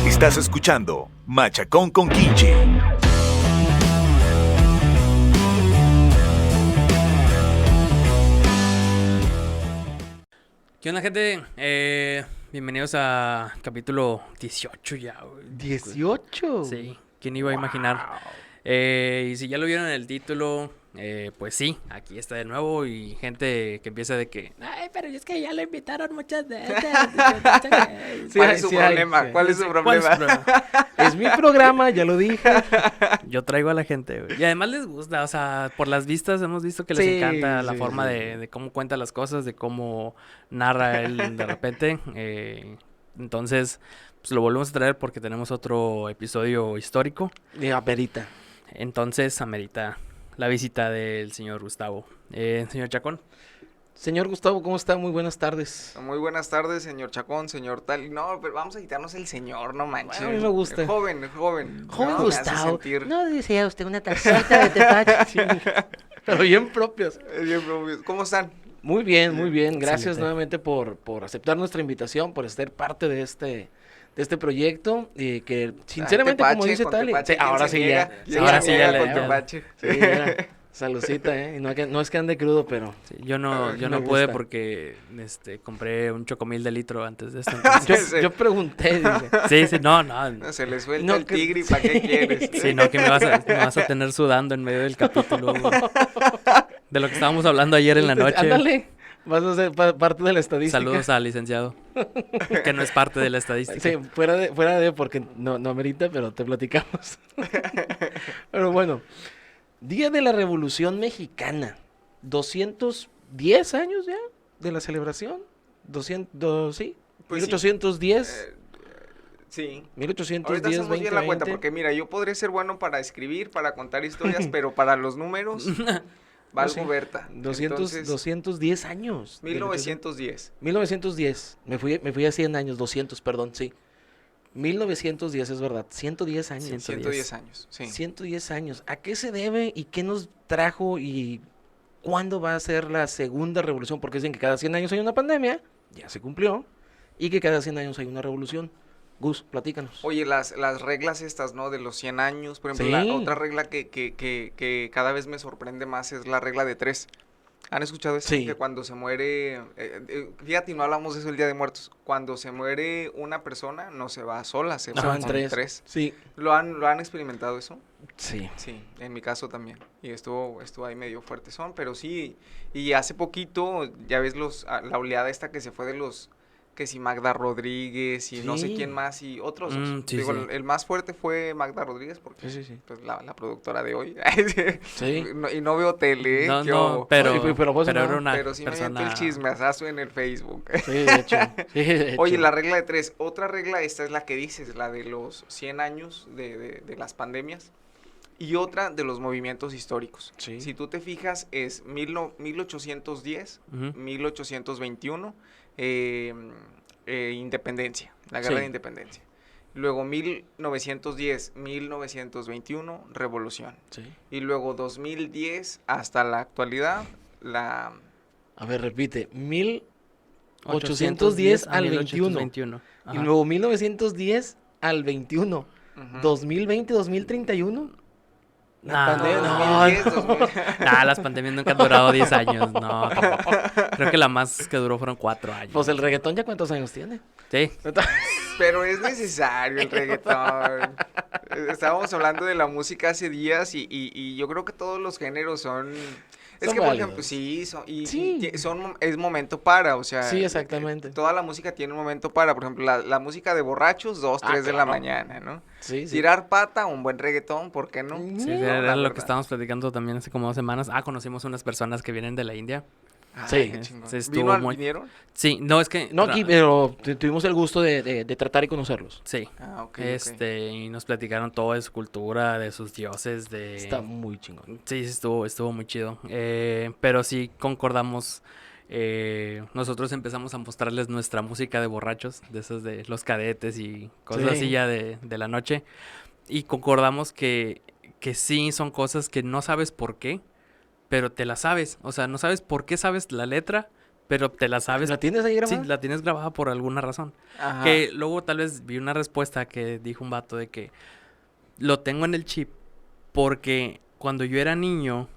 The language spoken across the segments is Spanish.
Estás escuchando Machacón con Kinchi. ¿Qué onda, gente? Bienvenidos a capítulo 18 ya, güey. ¿18? Sí, ¿quién iba a imaginar? Y si ya lo vieron en el título, pues sí, aquí está de nuevo y gente que empieza de que... Ay, pero es que ya lo invitaron muchas veces. ¿Cuál es su problema? ¿Cuál es su problema? Es mi programa, ya lo dije. Yo traigo a la gente, güey. Y además les gusta, o sea, por las vistas hemos visto que les encanta la forma de cómo cuenta las cosas, de cómo narra él de repente. Entonces, pues lo volvemos a traer porque tenemos otro episodio histórico. Amerita. Entonces, amerita la visita del señor Gustavo. Señor Chacón. Señor Gustavo, ¿cómo está? Muy buenas tardes. Muy buenas tardes, señor Chacón, señor tal. No, pero vamos a quitarnos el señor, no manches. Bueno, a mí me gusta. El joven. Joven No, Gustavo. No, decía usted una tacita de tepache. Sí. Pero bien propios. bien propios. ¿Cómo están? Muy bien, muy bien. Gracias Excelente. nuevamente por aceptar nuestra invitación, por ser parte de este proyecto. Y que, sinceramente, Tepache, como dice con Tali, Tepache, ahora sí ya. ahora sí ya le- con ya. Tepache. Sí, ya. Saludcita, ¿eh? Y no es que ande crudo, pero... Sí, yo no me pude gusta. porque compré un chocomil de litro antes de esto. Entonces... Yo pregunté, Sí, dice. no. No, se le suelta No, el que- tigre y ¿para qué quieres? Sí, no, que me vas a tener sudando en medio del capítulo, güey. De lo que estábamos hablando ayer en la noche. Ándale, vas a ser parte de la estadística. Saludos al licenciado, que no es parte de la estadística. Sí, fuera de porque no amerita, pero te platicamos. Pero bueno, Día de la Revolución Mexicana. 210 años ya de la celebración. 200, sí. Pues sí. 1810. Sí. 1810, Ahorita hacemos 20, bien la cuenta, 20. porque mira, yo podré ser bueno para escribir, para contar historias, pero para los números, valgo Sí. Berta. 210 años. 1910. 1910. Me fui a 100 años, 200, perdón, sí. 1910, es verdad. 110 años. 110 años, sí. 110 años. ¿A qué se debe y qué nos trajo y cuándo va a ser la segunda revolución? Porque dicen que cada 100 años hay una pandemia, ya se cumplió, y que cada 100 años hay una revolución. Gus, platícanos. Oye, las reglas estas, ¿no? De los 100 años, por ejemplo, Sí. la otra regla que cada vez me sorprende más es la regla de 3. ¿Han escuchado eso? Sí. Que cuando se muere, fíjate, no hablamos de eso el Día de Muertos, cuando se muere una persona, no se va sola, se Se va van con tres. 3. Sí. ¿Lo han experimentado eso? Sí. Sí, en mi caso también. Y estuvo ahí medio fuerte pero sí. Y hace poquito, ya ves la oleada esta que se fue de los, que si Magda Rodríguez y no sé Sí. quién más y otros. Sí, Digo, sí. el más fuerte fue Magda Rodríguez porque Sí. pues la productora de hoy. Sí. Y no veo tele, No, qué no, obo. pero Oye, pero vos era no. una Pero sí me persona... aviento el chismeazazo en el Facebook. Sí, de hecho. Sí, de Oye, hecho. la regla de 3. Otra regla, esta es la que dices, la de los 100 años de las pandemias. Y otra de los movimientos históricos. Sí. Si tú te fijas, es 1810, Ujú. 1821, independencia, la guerra Sí. de independencia. Luego 1910, 1921, revolución. Sí. Y luego 2010 hasta la actualidad, la... A ver, repite. 1810 al 21. 1821. Y Ajá. luego 1910 al 21. Ujú. 2020, 2031. La No. pandemia. No, 2010, 2000. Nah, las pandemias nunca han durado 10 años, no. Tampoco. Creo que la más que duró fueron 4 años. Pues el reggaetón ya cuántos años tiene. Sí. Pero es necesario el reggaetón. Estábamos hablando de la música hace días y yo creo que todos los géneros son... Es Son que, por válidos. ejemplo, sí, Sí. es momento para, o sea... Sí, exactamente. Toda la música tiene un momento para, por ejemplo, la música de borrachos, 2, 3 de la claro. mañana, ¿no? Sí, sí. Tirar pata, un buen reggaetón, ¿por qué no? Sí, No, era la lo verdad. que estábamos platicando también hace como 2 semanas. Conocimos unas personas que vienen de la India. Sí. Qué chingón. Sí, estuvo muy- ¿Vinieron? Sí, no, es que... No aquí, pero tuvimos el gusto de tratar y conocerlos. Sí. Ah, ok, Y nos platicaron todo de su cultura, de sus dioses, de... Está muy chingón. Sí, estuvo muy chido. Pero sí concordamos. Nosotros empezamos a mostrarles nuestra música de borrachos, de esos de los cadetes y cosas Sí. así ya de la noche. Y concordamos que sí son cosas que no sabes por qué, pero te las sabes. O sea, no sabes por qué sabes la letra, pero te la sabes. ¿La tienes ahí Sí, grabada? la tienes grabada por alguna razón. Ajá. Que luego tal vez vi una respuesta que dijo un vato de que lo tengo en el chip porque cuando yo era niño,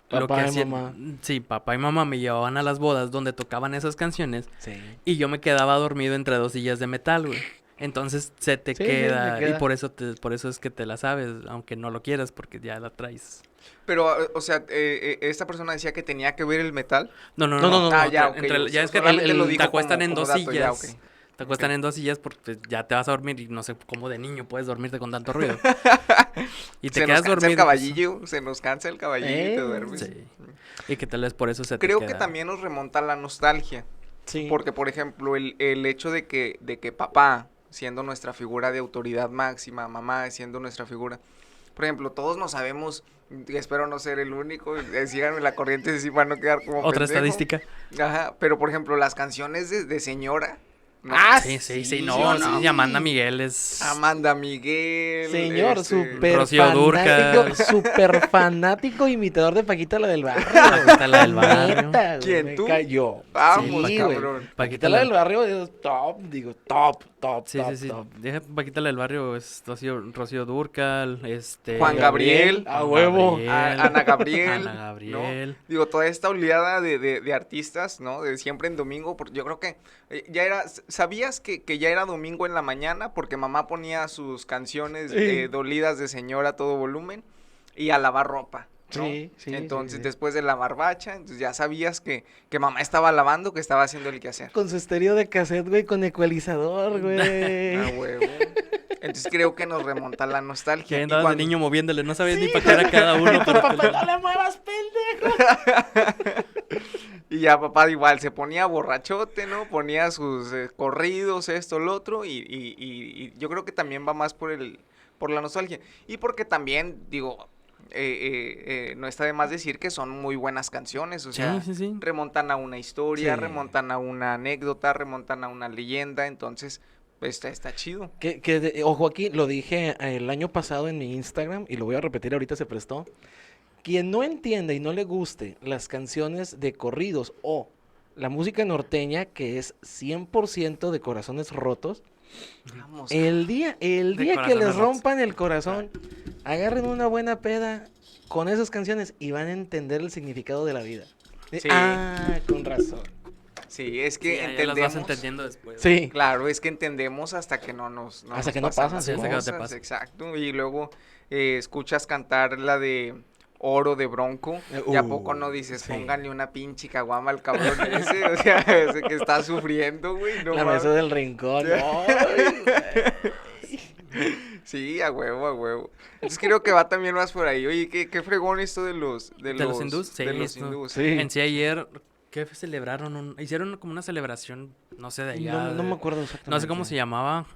lo que Papá y hacían, mamá. sí, papá y mamá me llevaban a las bodas donde tocaban esas canciones Sí. y yo me quedaba dormido entre 2 sillas de metal, güey. Entonces se te Sí, queda, te queda. y por eso es que te la sabes, aunque no lo quieras porque ya la traes. Pero, o sea, esta persona decía que tenía que ver el metal. No, no, No, no. no, no, Ah, no, ya, ok. ya es que solamente lo te dijo acuestan como- en como 2 dato, ya, sillas. ok. Te acuestan Ok. en 2 sillas porque ya te vas a dormir y no sé cómo de niño puedes dormirte con tanto ruido. Y te Se nos quedas cansa dormido. el caballillo, se nos cansa el caballillo y te duermes. Sí. Y que tal vez por eso se te Creo que queda. también nos remonta a la nostalgia. Sí. Porque, por ejemplo, el hecho de que papá, siendo nuestra figura de autoridad máxima, mamá siendo nuestra figura, por ejemplo, todos nos sabemos, y espero no ser el único, síganme la corriente si para no quedar como Otra pendejo. estadística. Ajá, pero por ejemplo, las canciones de señora. ¿no? Sí, no, sí, Amanda Miguel es... Amanda Miguel. Señor, súper Rocío Dúrcal. súper fanático imitador de Paquita la del barrio. Paquita la del barrio. Neta, güey, ¿Quién, me tú? cayó. Vamos, Sí, cabrón. güey. Paquita la del barrio es top, top, Sí, top, sí, sí. top. Deja Paquita la del barrio, es Rocío Dúrcal, Juan Gabriel. A huevo. Ana Gabriel. Ana Gabriel. ¿no? Digo, toda esta oleada de artistas, ¿no? De siempre en domingo, porque yo creo que ya era, ¿sabías que ya era domingo en la mañana? Porque mamá ponía sus canciones Sí. dolidas de señora a todo volumen y a lavar ropa, ¿no? Sí, sí, Entonces, sí, sí. después de lavar bacha, entonces ya sabías que mamá estaba lavando, que estaba haciendo el quehacer. Con su estéreo de cassette, güey, con ecualizador, güey. Ah, huevo. Entonces creo que nos remonta a la nostalgia. Que Y andabas cuando- de niño moviéndole, no sabías ni para qué era cada uno. pero te Papá, lo- no le muevas, pendejo. Y ya papá igual se ponía borrachote, ¿no? Ponía sus corridos, esto, lo otro, y yo creo que también va más por la nostalgia. Y porque también, digo, no está de más decir que son muy buenas canciones, o sea, Sí, sí, sí. remontan a una historia, Sí. remontan a una anécdota, remontan a una leyenda, entonces, pues está chido. Ojo aquí, lo dije el año pasado en mi Instagram y lo voy a repetir ahorita, se prestó. Quien no entienda y no le guste las canciones de corridos o la música norteña, que es 100% de corazones rotos, Vamos. el día que corazones les rotos. rompan el corazón, agarren una buena peda con esas canciones y van a entender el significado de la vida. Sí. Con razón. Sí, es Sí, que ya las entendemos. vas entendiendo después. Sí. Claro, es que entendemos hasta que no nos Hasta nos que no pasan pasan, las sí, hasta que no te cosas, pasa. exacto. Y luego escuchas cantar la de Oro de Bronco, y a poco no dices, sí. pónganle una pinche caguama al cabrón ese, o sea, ese que está sufriendo, güey, no La mames. mesa del rincón. Ay, güey. Sí, a huevo, a huevo. Entonces creo que va también más por ahí. Oye, qué fregón esto de los hindús? Sí, de los esto- hindús. Sí. En sí ayer, ¿qué celebraron? Hicieron como una celebración, no sé, de allá. No de- me acuerdo exactamente. No sé cómo se llamaba,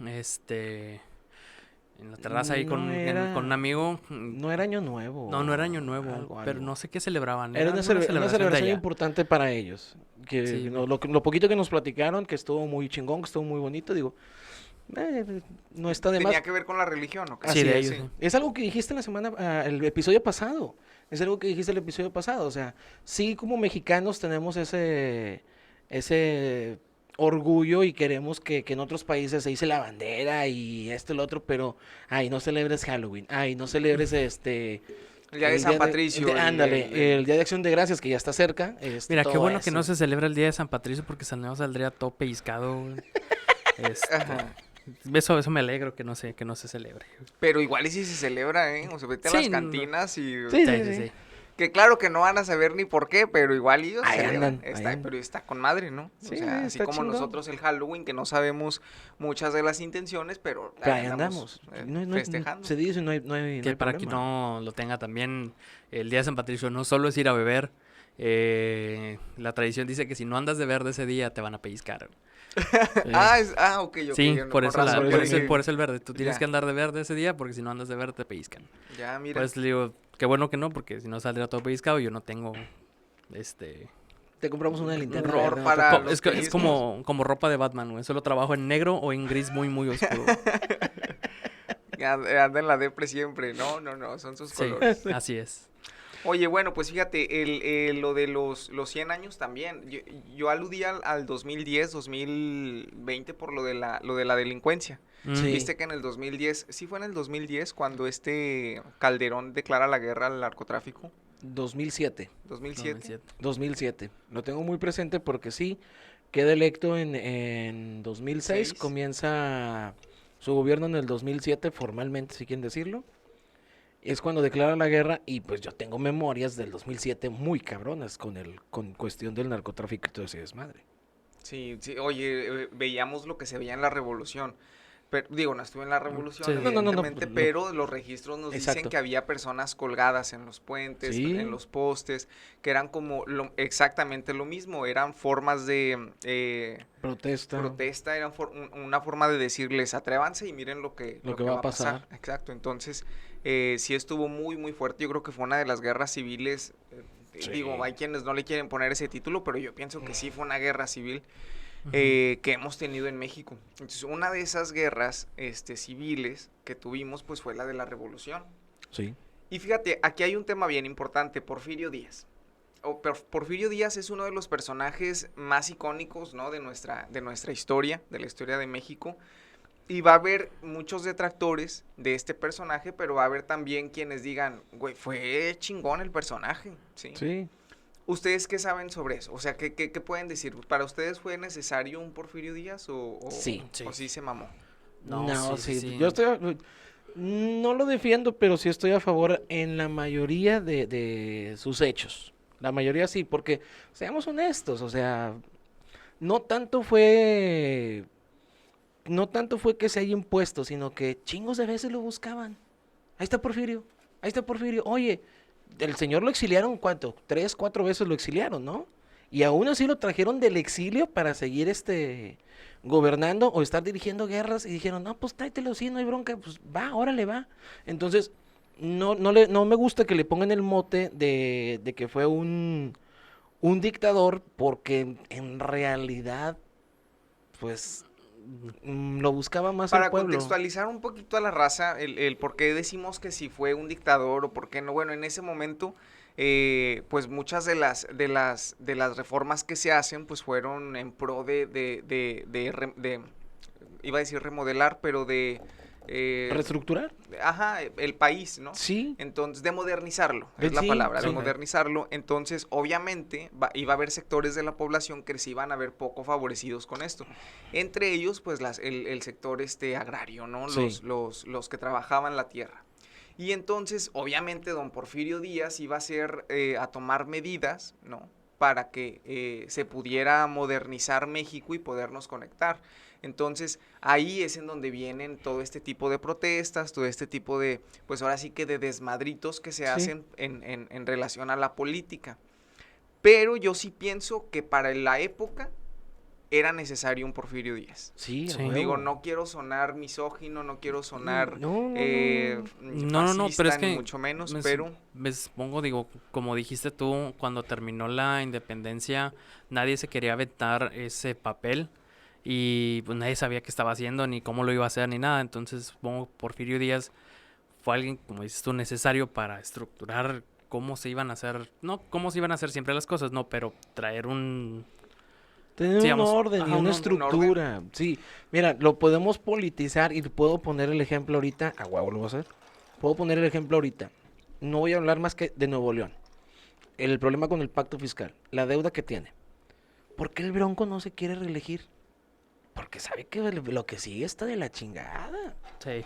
en la terraza ahí con, No era- con un amigo. No era Año Nuevo. No, no era Año Nuevo, Algo, pero algo. no sé qué celebraban. Era una, alguna una de celebración allá. importante para ellos. Que Sí. lo poquito que nos platicaron, que estuvo muy chingón, que estuvo muy bonito, digo, no está de más. Tenía que ver con la religión, ¿o qué? Sí, Así de es, ellos, sí. Es algo que dijiste la semana, el episodio pasado. Es algo que dijiste el episodio pasado. O sea, sí, como mexicanos tenemos ese orgullo y queremos que en otros países se dice la bandera y esto y lo otro, pero, ay, no celebres Halloween, ay, no celebres El día de el San Patricio. ándale, el Día de Acción de Gracias, que ya está cerca. Mira, qué todo bueno que no eso. se celebra el día de San Patricio porque San Leo saldría todo pellizcado. güey. Ajá. Eso me alegro que no se celebre. Pero igual y si se celebra, ¿eh? O sea, vete a las Sí, cantinas y... Sí. Que claro que no van a saber ni por qué, pero igual ellos Ahí celebran. andan, ahí andan. Pero está con madre, ¿no? Sí, o sea, así está como chingón. nosotros el Halloween, que no sabemos muchas de las intenciones, pero Pero ahí andamos. No, festejando. se dice, no hay Que para problema. quien no lo tenga también, el día de San Patricio no solo es ir a beber. La tradición dice que si no andas de verde ese día te van a pellizcar. Ok, Sí, con por eso, razón, yo dije, por eso el verde. Tú tienes Ya. que andar de verde ese día porque si no andas de verde te pellizcan. Ya, mira. Pues le digo, qué bueno que no, porque si no saldría todo pellizcado. Yo no tengo, Te compramos una linterna. Horror verde, para no te- los es pellizcos. como ropa de Batman, güey. Solo trabajo en negro o en gris muy, muy oscuro. Anda en la depre siempre. No, son sus Sí, colores. así es. Oye, bueno, pues fíjate, lo de los 100 años también. Yo aludía al 2010, 2020 por lo de la delincuencia. Sí. Viste que en el 2010, sí fue en el 2010 cuando Calderón declara la guerra al narcotráfico. 2007. 2007. 2007. Lo tengo muy presente porque sí, queda electo en 2006, Seis. comienza su gobierno en el 2007, formalmente, si quieren decirlo. Es cuando declara la guerra y pues yo tengo memorias del 2007 muy cabronas con cuestión del narcotráfico y todo ese desmadre. Sí, oye, veíamos lo que se veía en la revolución. Pero, digo, no estuve en la revolución, Sí. No, evidentemente, no. pero los registros nos dicen Exacto. que había personas colgadas en los puentes, Sí. en los postes, que eran como exactamente lo mismo, eran formas de Protesta. protesta, eran una forma de decirles, atrévanse y miren lo que va a pasar. Exacto, entonces, sí estuvo muy, muy fuerte. Yo creo que fue una de las guerras civiles. Sí. Digo, hay quienes no le quieren poner ese título, pero yo pienso que sí fue una guerra civil Ujú. que hemos tenido en México. Entonces, una de esas guerras civiles que tuvimos, pues fue la de la Revolución. Sí. Y fíjate, aquí hay un tema bien importante, Porfirio Díaz. Porfirio Díaz es uno de los personajes más icónicos, ¿no? de nuestra historia, de la historia de México. Y va a haber muchos detractores de este personaje, pero va a haber también quienes digan, güey, fue chingón el personaje, ¿sí? Sí. ¿Ustedes qué saben sobre eso? O sea, ¿qué pueden decir? ¿Para ustedes fue necesario un Porfirio Díaz Sí. o sí se mamó? No, sí. Yo no lo defiendo, pero sí estoy a favor en la mayoría de sus hechos. La mayoría sí, porque seamos honestos, o sea, no tanto fue que se haya impuesto, sino que chingos de veces lo buscaban. Ahí está Porfirio. Oye, el señor lo exiliaron, ¿cuánto? 3, 4 veces lo exiliaron, ¿no? Y aún así lo trajeron del exilio para seguir gobernando o estar dirigiendo guerras y dijeron, no, pues tráetelo, sí, no hay bronca, pues va, órale, va. Entonces, no me gusta que le pongan el mote de que fue un dictador, porque en realidad, pues, lo buscaba más Para el pueblo. contextualizar un poquito a la raza, el por qué decimos que si fue un dictador o por qué no, bueno, en ese momento, pues muchas de las reformas que se hacen, pues fueron en pro iba a decir remodelar, pero ¿Reestructurar? ajá, el país, ¿no? Sí. Entonces, de modernizarlo, es la Sí, palabra, de sí. modernizarlo. Entonces, obviamente, iba a haber sectores de la población que se iban a ver poco favorecidos con esto. Entre ellos, pues, el sector agrario, ¿no? Sí. Los que trabajaban la tierra. Y entonces, obviamente, don Porfirio Díaz iba a tomar medidas, ¿no? Para que se pudiera modernizar México y podernos conectar. Entonces, ahí es en donde vienen todo este tipo de protestas, todo este tipo de, pues ahora sí que de desmadritos que se Sí. hacen en relación a la política. Pero yo sí pienso que para la época era necesario un Porfirio Díaz. Sí, a Sí. huevo. Digo, no quiero sonar misógino, no quiero sonar No. No, pero es fascista, ni que mucho menos, me pero... supongo, digo, como dijiste tú, cuando terminó la independencia, nadie se quería aventar ese papel y pues nadie sabía qué estaba haciendo, ni cómo lo iba a hacer, ni nada. Entonces, supongo Porfirio Díaz fue alguien, como dices tú, necesario para estructurar cómo se iban a hacer, no cómo se iban a hacer siempre las cosas, no, pero traer Tener Sí, un vamos, orden ajá, y una un estructura. Sí, mira, lo podemos politizar y puedo poner el ejemplo ahorita. A huevo lo voy a hacer. Puedo poner el ejemplo ahorita. No voy a hablar más que de Nuevo León. El problema con el pacto fiscal, la deuda que tiene. ¿Por qué el Bronco no se quiere reelegir? Porque sabe que lo que sigue está de la chingada. Sí.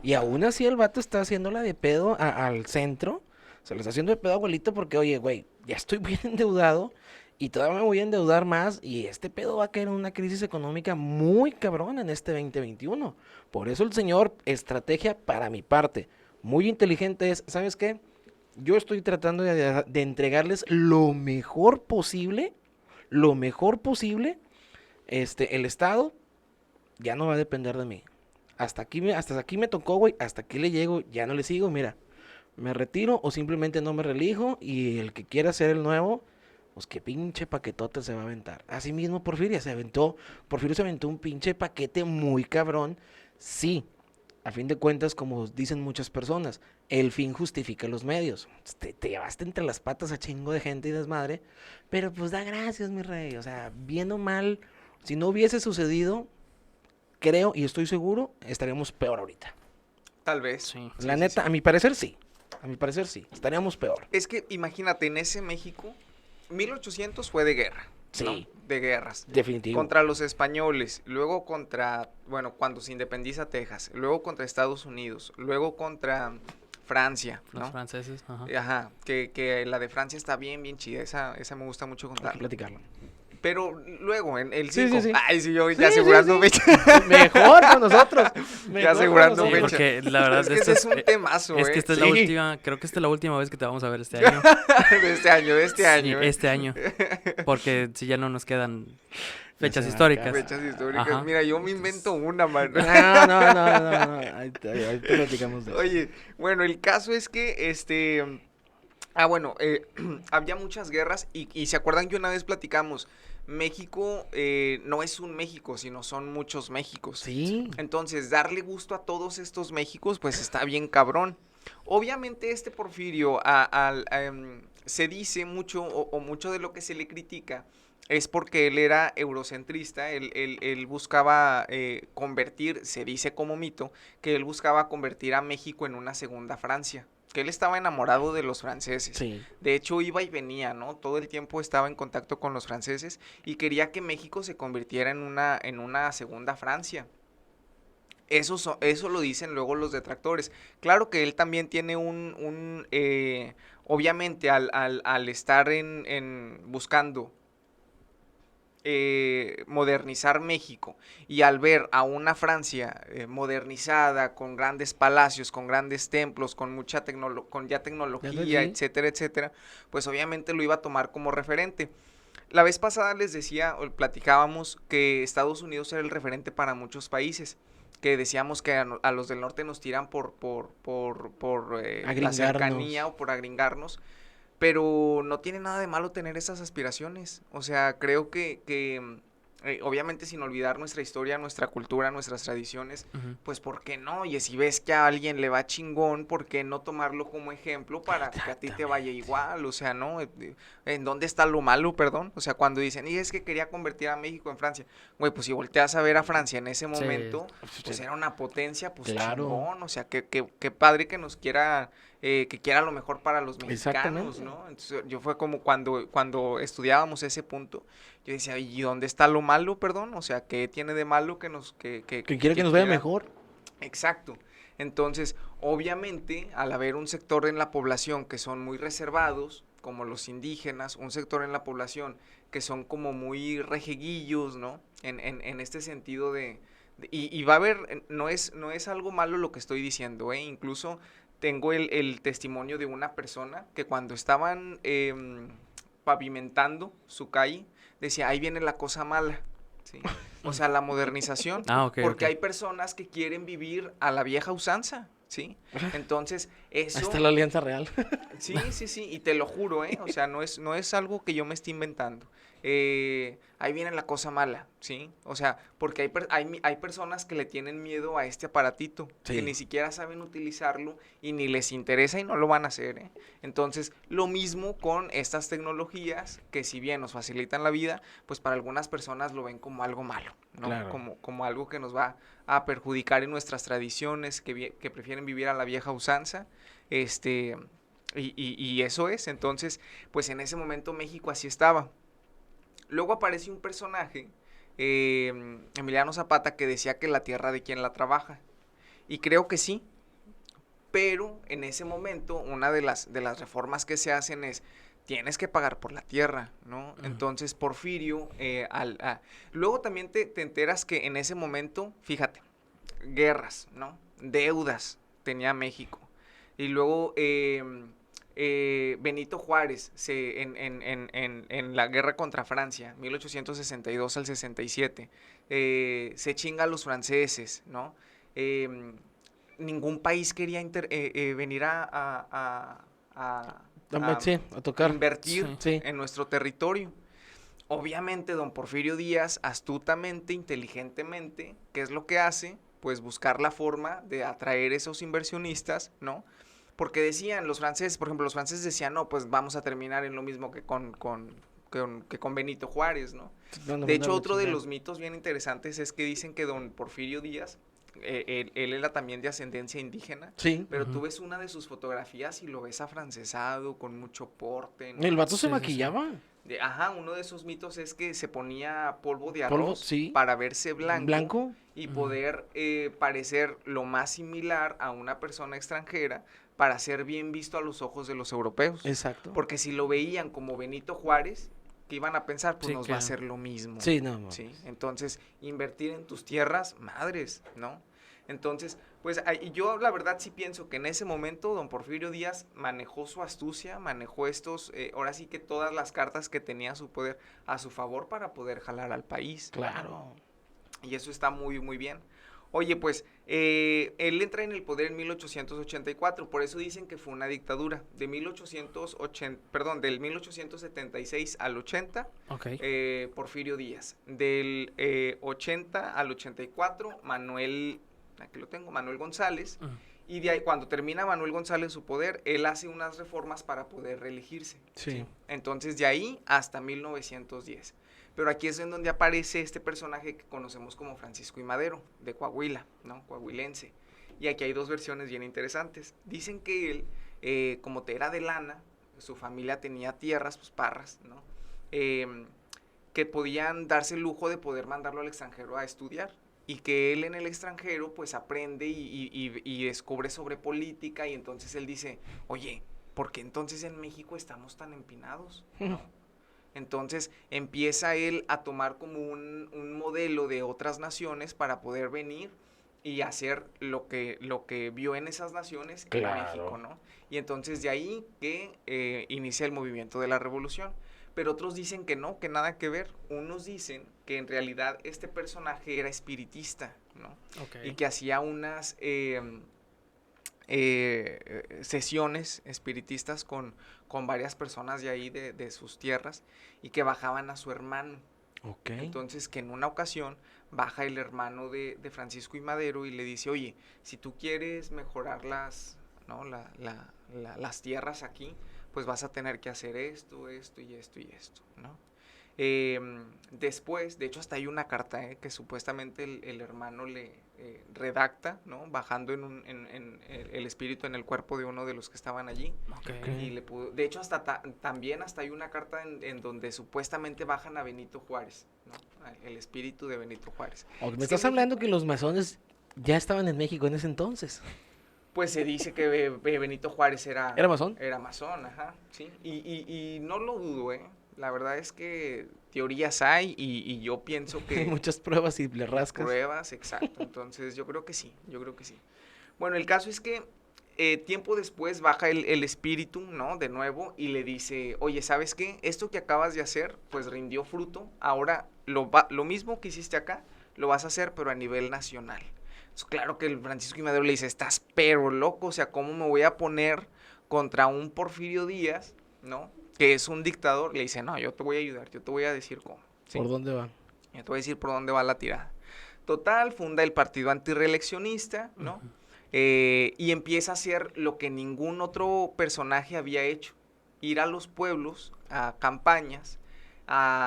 Y aún así el vato está haciéndola de pedo al centro. Se lo está haciendo de pedo a abuelito porque, oye, güey, ya estoy bien endeudado y todavía me voy a endeudar más y este pedo va a caer en una crisis económica muy cabrona en este 2021. Por eso el señor, estrategia para mi parte, muy inteligente es, ¿sabes qué? Yo estoy tratando de entregarles lo mejor posible, el Estado ya no va a depender de mí. Hasta aquí me tocó, güey, hasta aquí le llego, ya no le sigo, mira, me retiro o simplemente no me reelijo y el que quiera ser el nuevo, pues qué pinche paquetote se va a aventar. Así mismo Porfirio se aventó un pinche paquete muy cabrón, sí, a fin de cuentas, como dicen muchas personas, el fin justifica los medios. Te llevaste entre las patas a chingo de gente y desmadre, pero pues da gracias, mi rey, o sea, bien o mal, si no hubiese sucedido, creo y estoy seguro, estaríamos peor ahorita. Tal vez. Sí. La neta, a mi parecer sí. Estaríamos peor. Es que imagínate, en ese México, 1800 fue de guerra. ¿no? Sí. De guerras. Definitivo. Contra los españoles, luego cuando se independiza Texas, luego contra Estados Unidos, luego contra Francia, ¿no? Los franceses, ajá. Ajá, que la de Francia está bien, bien chida, esa me gusta mucho Hay que contarla. platicarlo. Pero luego, en el Sí, 5, sí. ay, sí, yo Sí, ya asegurando sí, sí. fecha. Mejor con nosotros. Ya asegurando Sí, fecha. porque la verdad Es que ese es un temazo, es que esta es la Sí. última, creo que esta es la última vez que te vamos a ver este año. de este año. Sí, este año. Porque si ya no nos quedan fechas se va a históricas. Fechas históricas. Ajá. Mira, yo me invento una, mano. No. Ahí te platicamos de eso. Oye, bueno, el caso es que, había muchas guerras y se acuerdan que una vez platicamos, México no es un México, sino son muchos Méxicos. Sí. Entonces, darle gusto a todos estos Méxicos, pues está bien cabrón. Obviamente Porfirio se dice mucho, o mucho de lo que se le critica, es porque él era eurocentrista, él buscaba convertir, se dice como mito, que él buscaba convertir a México en una segunda Francia, que él estaba enamorado de los franceses. Sí. De hecho, iba y venía, ¿no? Todo el tiempo estaba en contacto con los franceses y quería que México se convirtiera en una segunda Francia. Eso lo dicen luego los detractores. Claro que él también tiene obviamente al estar buscando modernizar México y al ver a una Francia modernizada, con grandes palacios, con grandes templos, con mucha tecnología, Sí. etcétera, pues obviamente lo iba a tomar como referente. La vez pasada les decía, o platicábamos, que Estados Unidos era el referente para muchos países, que decíamos que a los del norte nos tiran por la Agringarnos. cercanía o por agringarnos, pero no tiene nada de malo tener esas aspiraciones. O sea, creo que obviamente sin olvidar nuestra historia, nuestra cultura, nuestras tradiciones, Ujú. pues ¿por qué no? Y si ves que a alguien le va chingón, ¿por qué no tomarlo como ejemplo para que a ti te vaya igual? O sea, ¿no? ¿En dónde está lo malo, perdón? O sea, cuando dicen, y es que quería convertir a México en Francia. Güey, pues si volteas a ver a Francia en ese momento, pues era una potencia, pues Claro. chingón. O sea, qué padre que nos quiera, que quiera lo mejor para los mexicanos, Exactamente. ¿no? Entonces yo fue como cuando estudiábamos ese punto, yo decía, ¿y dónde está lo malo, perdón? O sea, ¿qué tiene de malo que quiere que nos vaya mejor. Exacto. Entonces, obviamente, al haber un sector en la población que son muy reservados, como los indígenas, un sector en la población que son como muy rejeguillos, ¿no? En este sentido y va a haber, no es algo malo lo que estoy diciendo, ¿eh? Incluso tengo el testimonio de una persona que cuando estaban pavimentando su calle, decía, ahí viene la cosa mala, ¿sí? O sea, la modernización. Ah, ok, Porque ok. hay personas que quieren vivir a la vieja usanza, ¿sí? Entonces, Ahí eso... está la Alianza Real. Sí, y te lo juro, ¿eh? O sea, no es algo que yo me esté inventando. Ahí viene la cosa mala, ¿sí? O sea, porque hay personas que le tienen miedo a este aparatito, Sí. que ni siquiera saben utilizarlo y ni les interesa y no lo van a hacer, ¿eh? Entonces, lo mismo con estas tecnologías que si bien nos facilitan la vida, pues para algunas personas lo ven como algo malo, ¿no? Claro. Como algo que nos va a perjudicar en nuestras tradiciones, que prefieren vivir a la vieja usanza, y eso es. Entonces, pues en ese momento México así estaba. Luego aparece un personaje Emiliano Zapata, que decía que la tierra de quien la trabaja. Y creo que sí, pero en ese momento una de las reformas que se hacen es, tienes que pagar por la tierra, ¿no? Entonces Porfirio, luego también te enteras que en ese momento, fíjate, guerras, ¿no? Deudas tenía México. Y luego Benito Juárez, en la guerra contra Francia, 1862 al 67, se chinga a los franceses, ¿no? Ningún país quería venir Sí, a tocar. invertir Sí. en nuestro territorio. Obviamente, don Porfirio Díaz, astutamente, inteligentemente, ¿qué es lo que hace? Pues buscar la forma de atraer esos inversionistas, ¿no? Porque decían los franceses, por ejemplo, los franceses decían, no, pues vamos a terminar en lo mismo que con Benito Juárez, ¿no? De hecho, otro de los mitos bien interesantes es que dicen que don Porfirio Díaz, él era también de ascendencia indígena, Sí. pero tú ves una de sus fotografías y lo ves afrancesado, con mucho porte, ¿no? El vato se Sí, maquillaba. Uno de esos mitos es que se ponía polvo de Polvo, arroz sí. para verse blanco y Ujú. poder parecer lo más similar a una persona extranjera para ser bien visto a los ojos de los europeos. Exacto. Porque si lo veían como Benito Juárez, que iban a pensar, pues Sí, nos va a claro. hacer lo mismo. Sí, no. Sí, entonces invertir en tus tierras, madres, ¿no? Entonces, pues yo la verdad sí pienso que en ese momento don Porfirio Díaz manejó su astucia, manejó ahora sí que todas las cartas que tenía a su poder, a su favor para poder jalar al país. Claro. Y eso está muy, muy bien. Oye, pues, él entra en el poder en 1884, por eso dicen que fue una dictadura, del 1876 al 80, Ok. Porfirio Díaz, del 80 al 84, aquí lo tengo, Manuel González, y de ahí, cuando termina Manuel González su poder, él hace unas reformas para poder reelegirse. Sí. Entonces, de ahí hasta 1910. Pero aquí es en donde aparece este personaje que conocemos como Francisco I. Madero, de Coahuila, ¿no? Coahuilense. Y aquí hay dos versiones bien interesantes. Dicen que él, como era de lana, su familia tenía tierras, pues parras, ¿no? Que podían darse el lujo de poder mandarlo al extranjero a estudiar. Y que él en el extranjero, pues aprende y descubre sobre política. Y entonces él dice, oye, ¿por qué entonces en México estamos tan empinados? ¿No? Entonces empieza él a tomar como un modelo de otras naciones para poder venir y hacer lo que vio en esas naciones en México, ¿no? Y entonces de ahí que inicia el movimiento de la revolución. Pero otros dicen que no, que nada que ver. Unos dicen que en realidad este personaje era espiritista, ¿no? Okay. Y que hacía unas sesiones espiritistas con varias personas de ahí, de sus tierras, y que bajaban a su hermano. Okay. Entonces, que en una ocasión baja el hermano de Francisco I. Madero y le dice, oye, si tú quieres mejorar las tierras aquí, pues vas a tener que hacer esto, esto y esto y esto, ¿no? Después, de hecho hasta hay una carta que supuestamente el hermano le redacta, ¿no? Bajando en el espíritu en el cuerpo de uno de los que estaban allí. Okay. Y de hecho también hasta hay una carta en donde supuestamente bajan a Benito Juárez, ¿no? El espíritu de Benito Juárez. Me estás hablando que los masones ya estaban en México en ese entonces. Pues se dice que Benito Juárez era masón. Era masón, ajá, sí. Y no lo dudo, La verdad es que teorías hay y yo pienso que... Hay muchas pruebas y le rascas. Pruebas, exacto. Entonces yo creo que sí. Bueno, el caso es que tiempo después baja el espíritu, ¿no? De nuevo y le dice, oye, ¿sabes qué? Esto que acabas de hacer, pues rindió fruto. Ahora lo mismo que hiciste acá, lo vas a hacer, pero a nivel nacional. Claro que el Francisco I. Madero le dice, estás pero loco, o sea, ¿cómo me voy a poner contra un Porfirio Díaz, ¿no? Que es un dictador. Le dice, no, yo te voy a ayudar, yo te voy a decir cómo. ¿Sí? ¿Por dónde va? Yo te voy a decir por dónde va la tirada. Total, funda el partido antirreeleccionista, ¿no? Uh-huh. Y empieza a hacer lo que ningún otro personaje había hecho. Ir a los pueblos, a campañas,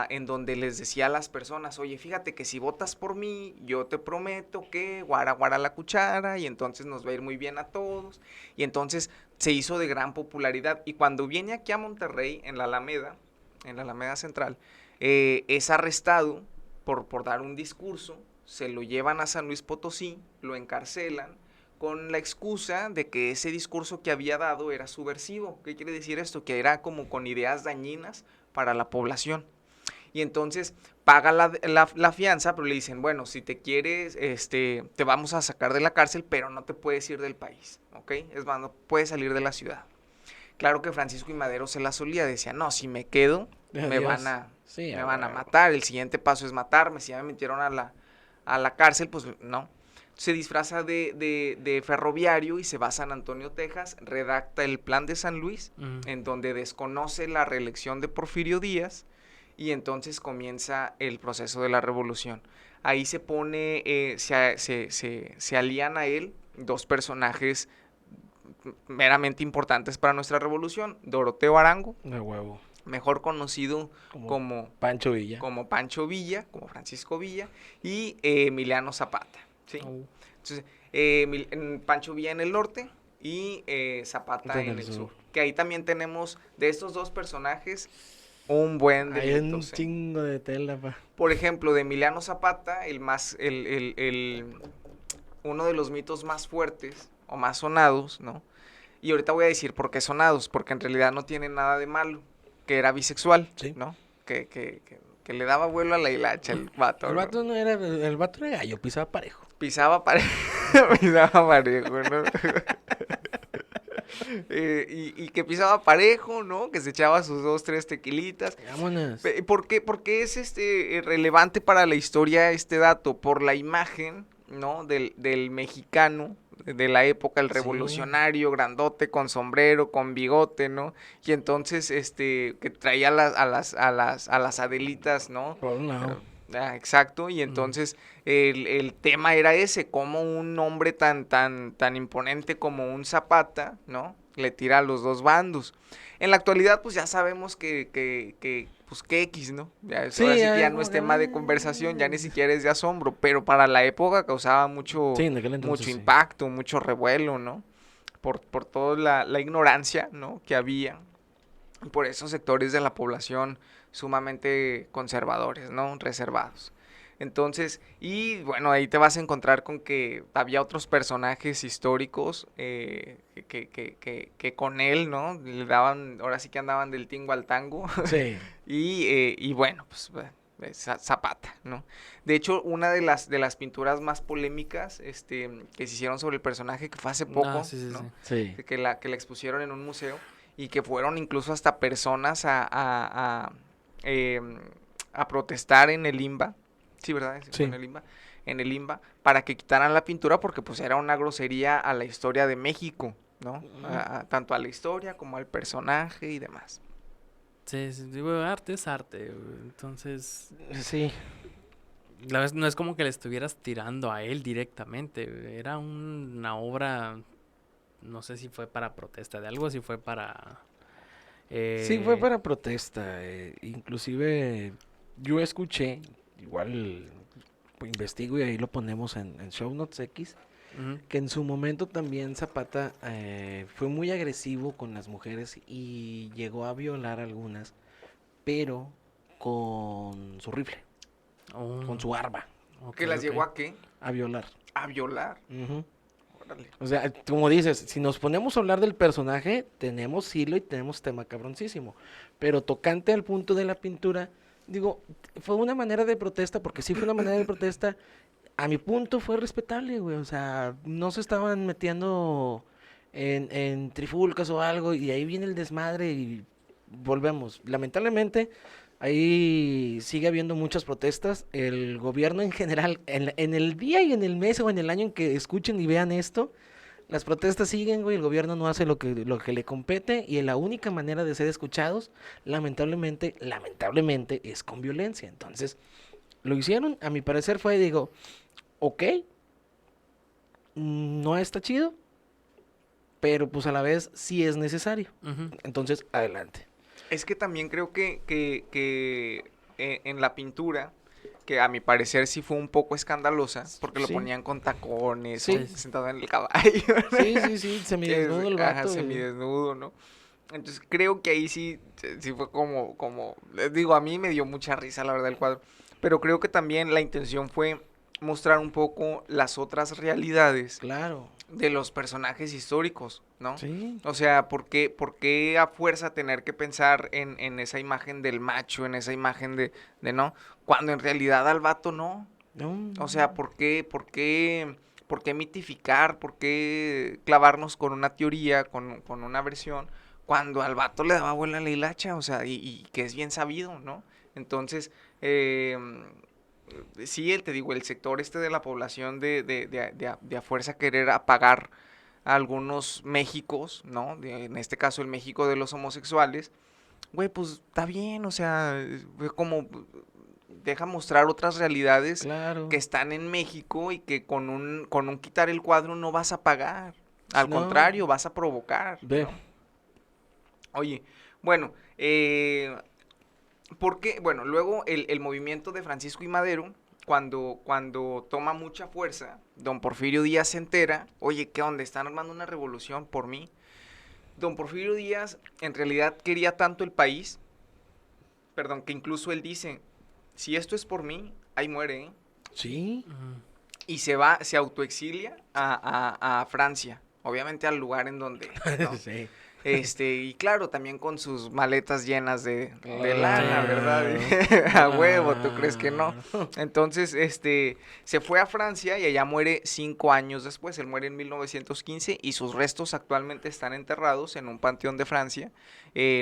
en donde les decía a las personas, oye, fíjate que si votas por mí, yo te prometo que guara guara la cuchara y entonces nos va a ir muy bien a todos. Y entonces se hizo de gran popularidad. Y cuando viene aquí a Monterrey, en la Alameda Central, es arrestado por dar un discurso, se lo llevan a San Luis Potosí, lo encarcelan, con la excusa de que ese discurso que había dado era subversivo. ¿Qué quiere decir esto? Que era como con ideas dañinas para la población. Y entonces paga la fianza, pero le dicen, bueno, si te quieres, te vamos a sacar de la cárcel, pero no te puedes ir del país, ¿ok? Es más, no puedes salir de la ciudad. Claro que Francisco I. Madero se la solía, decía, no, si me quedo, me van a matar, el siguiente paso es matarme, si ya me metieron a la cárcel, pues no. Se disfraza de ferroviario y se va a San Antonio, Texas, redacta el Plan de San Luis, en donde desconoce la reelección de Porfirio Díaz, y entonces comienza el proceso de la revolución. Ahí se pone, se alían a él dos personajes meramente importantes para nuestra revolución: Doroteo Arango, De huevo. mejor conocido como Pancho Villa. como Pancho Villa, como Francisco Villa, y Emiliano Zapata, ¿sí? Entonces, Pancho Villa en el norte y Zapata en el sur. Que ahí también tenemos de estos dos personajes un buen Hay delito. un chingo de tela, pa. Por ejemplo, de Emiliano Zapata, uno de los mitos más fuertes o más sonados, ¿no? Y ahorita voy a decir por qué sonados, porque en realidad no tiene nada de malo, que era bisexual, Sí. ¿no? Que le daba vuelo a la hilacha el vato. El ¿no? vato no era, el vato era gallo, pisaba parejo. Pisaba parejo, pisaba parejo, ¿no? Y que pisaba parejo, ¿no? Que se echaba sus 2, 3 tequilitas. Vámonos. ¿Por qué es relevante para la historia este dato? Por la imagen, ¿no? Del mexicano de la época, el revolucionario, grandote, con sombrero, con bigote, ¿no? Y entonces, que traía a las Adelitas, ¿no? Por un lado. Exacto, y entonces el tema era ese, como un hombre tan imponente como un Zapata, ¿no? Le tira a los dos bandos. En la actualidad, pues ya sabemos pues que X, ¿no? Sí, ahora sí que ya como no es que, tema de conversación, ya ni siquiera es de asombro, pero para la época causaba mucho, Sí, en aquel entonces, mucho sí. impacto, mucho revuelo, ¿no? Por toda la ignorancia, ¿no? Que había. Por esos sectores de la población sumamente conservadores, ¿no? Reservados. Entonces, y bueno, ahí te vas a encontrar con que había otros personajes históricos que con él, ¿no? Le daban, ahora sí que andaban del tingo al tango. Sí. Y bueno, pues Zapata, ¿no? De hecho, una de las pinturas más polémicas que se hicieron sobre el personaje, que fue hace poco, sí, sí, ¿no? Sí. Que la expusieron en un museo, y que fueron incluso hasta personas a protestar en el IMBA. Sí, ¿verdad? Sí. En el IMBA, para que quitaran la pintura, porque pues era una grosería a la historia de México, ¿no? Tanto a la historia como al personaje y demás. Sí, digo, arte es arte, güey. Entonces, Sí. la vez no es como que le estuvieras tirando a él directamente, güey. Era una obra, no sé si fue para protesta de algo, si fue para... Sí, fue para protesta. Inclusive yo escuché, igual pues, investigo y ahí lo ponemos en Show Notes X, Ujú. que en su momento también Zapata fue muy agresivo con las mujeres y llegó a violar a algunas, pero con su rifle, Oh, con su arma, ok, ¿Que las ok. llegó a qué? a violar. A violar. Ujú. Órale. O sea, como dices, si nos ponemos a hablar del personaje, tenemos hilo y tenemos tema cabroncísimo. Pero tocante al punto de la pintura, digo, fue una manera de protesta, porque sí fue una manera de protesta. A mi punto fue respetable, güey. O sea, no se estaban metiendo en trifulcas o algo, y ahí viene el desmadre y volvemos. Lamentablemente, ahí sigue habiendo muchas protestas. El gobierno en general, en el día y en el mes o en el año en que escuchen y vean esto, las protestas siguen, güey. El gobierno no hace lo que le compete, y la única manera de ser escuchados, lamentablemente, es con violencia. Entonces, lo hicieron, a mi parecer fue, digo, ok, no está chido, pero pues a la vez sí es necesario. Ujú. Entonces, adelante. Es que también creo que en la pintura, que a mi parecer sí fue un poco escandalosa, porque lo Sí. ponían con tacones, Sí. o sentado en el caballo. Sí, semidesnudo el vato. Semidesnudo, ¿no? Entonces creo que ahí sí fue como, digo, a mí me dio mucha risa la verdad el cuadro, pero creo que también la intención fue mostrar un poco las otras realidades Claro. de los personajes históricos, ¿no? Sí. O sea, por qué a fuerza tener que pensar en esa imagen del macho, en esa imagen de no? Cuando en realidad al vato no. No. O sea, por qué mitificar? ¿Por qué clavarnos con una teoría, con una versión, cuando al vato le daba vuela la hilacha? O sea, y que es bien sabido, ¿no? Entonces, sí, te digo, el sector este de la población de a fuerza querer apagar a algunos Méxicos, ¿no? En este caso el México de los homosexuales, güey, pues está bien, o sea, como deja mostrar otras realidades Claro. que están en México y que con un quitar el cuadro no vas a pagar. Al No. contrario, vas a provocar. Ve. ¿No? Oye, bueno, ¿por qué? Bueno, luego el movimiento de Francisco y Madero, cuando toma mucha fuerza, don Porfirio Díaz se entera, oye, ¿qué onda? Están armando una revolución por mí. Don Porfirio Díaz en realidad quería tanto el país, perdón, que incluso él dice, si esto es por mí, ahí muere, ¿eh? Sí. Y se autoexilia a Francia, obviamente al lugar en donde, ¿no? Sí. Y claro, también con sus maletas llenas de lana, Claro. ¿verdad? A huevo, ¿tú crees que no? Entonces, se fue a Francia y allá muere 5 años después. Él muere en 1915 y sus restos actualmente están enterrados en un panteón de Francia.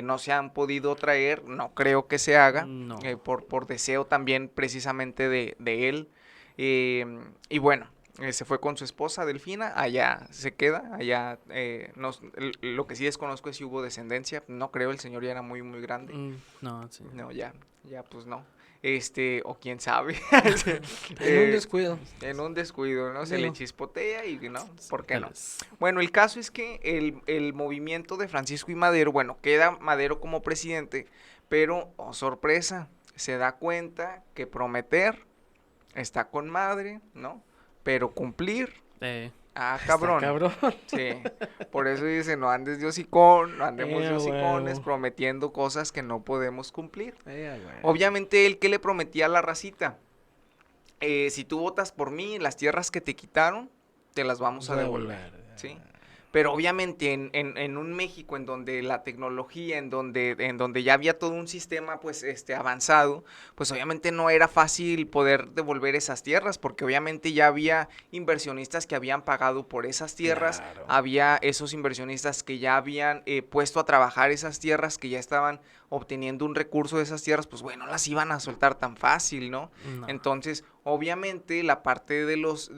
No se han podido traer, no creo que se haga, No. por deseo también precisamente de él. Y bueno, se fue con su esposa Delfina, allá se queda, allá lo que sí desconozco es si hubo descendencia, no creo, el señor ya era muy muy grande. No, sí. No, ya pues no. O quién sabe. En un descuido. En un descuido, ¿no? Se le Digo. chispotea y no, ¿por qué Tal no? vez. Bueno, el caso es que el movimiento de Francisco y Madero, bueno, queda Madero como presidente, pero, oh sorpresa, se da cuenta que prometer está con madre, ¿no? Pero cumplir, cabrón. Está cabrón. Sí, por eso dice, no andes de hocicón, no andemos de huevo. hocicones prometiendo cosas que no podemos cumplir. Güey. Obviamente él que le prometía a la racita, si tú votas por mí, las tierras que te quitaron, te las vamos a devolver, ¿sí? Pero obviamente en un México en donde la tecnología, en donde ya había todo un sistema pues avanzado, pues obviamente no era fácil poder devolver esas tierras, porque obviamente ya había inversionistas que habían pagado por esas tierras, Claro. había esos inversionistas que ya habían puesto a trabajar esas tierras, que ya estaban obteniendo un recurso de esas tierras, pues bueno, las iban a soltar tan fácil, ¿no? No. Entonces, obviamente, la parte de los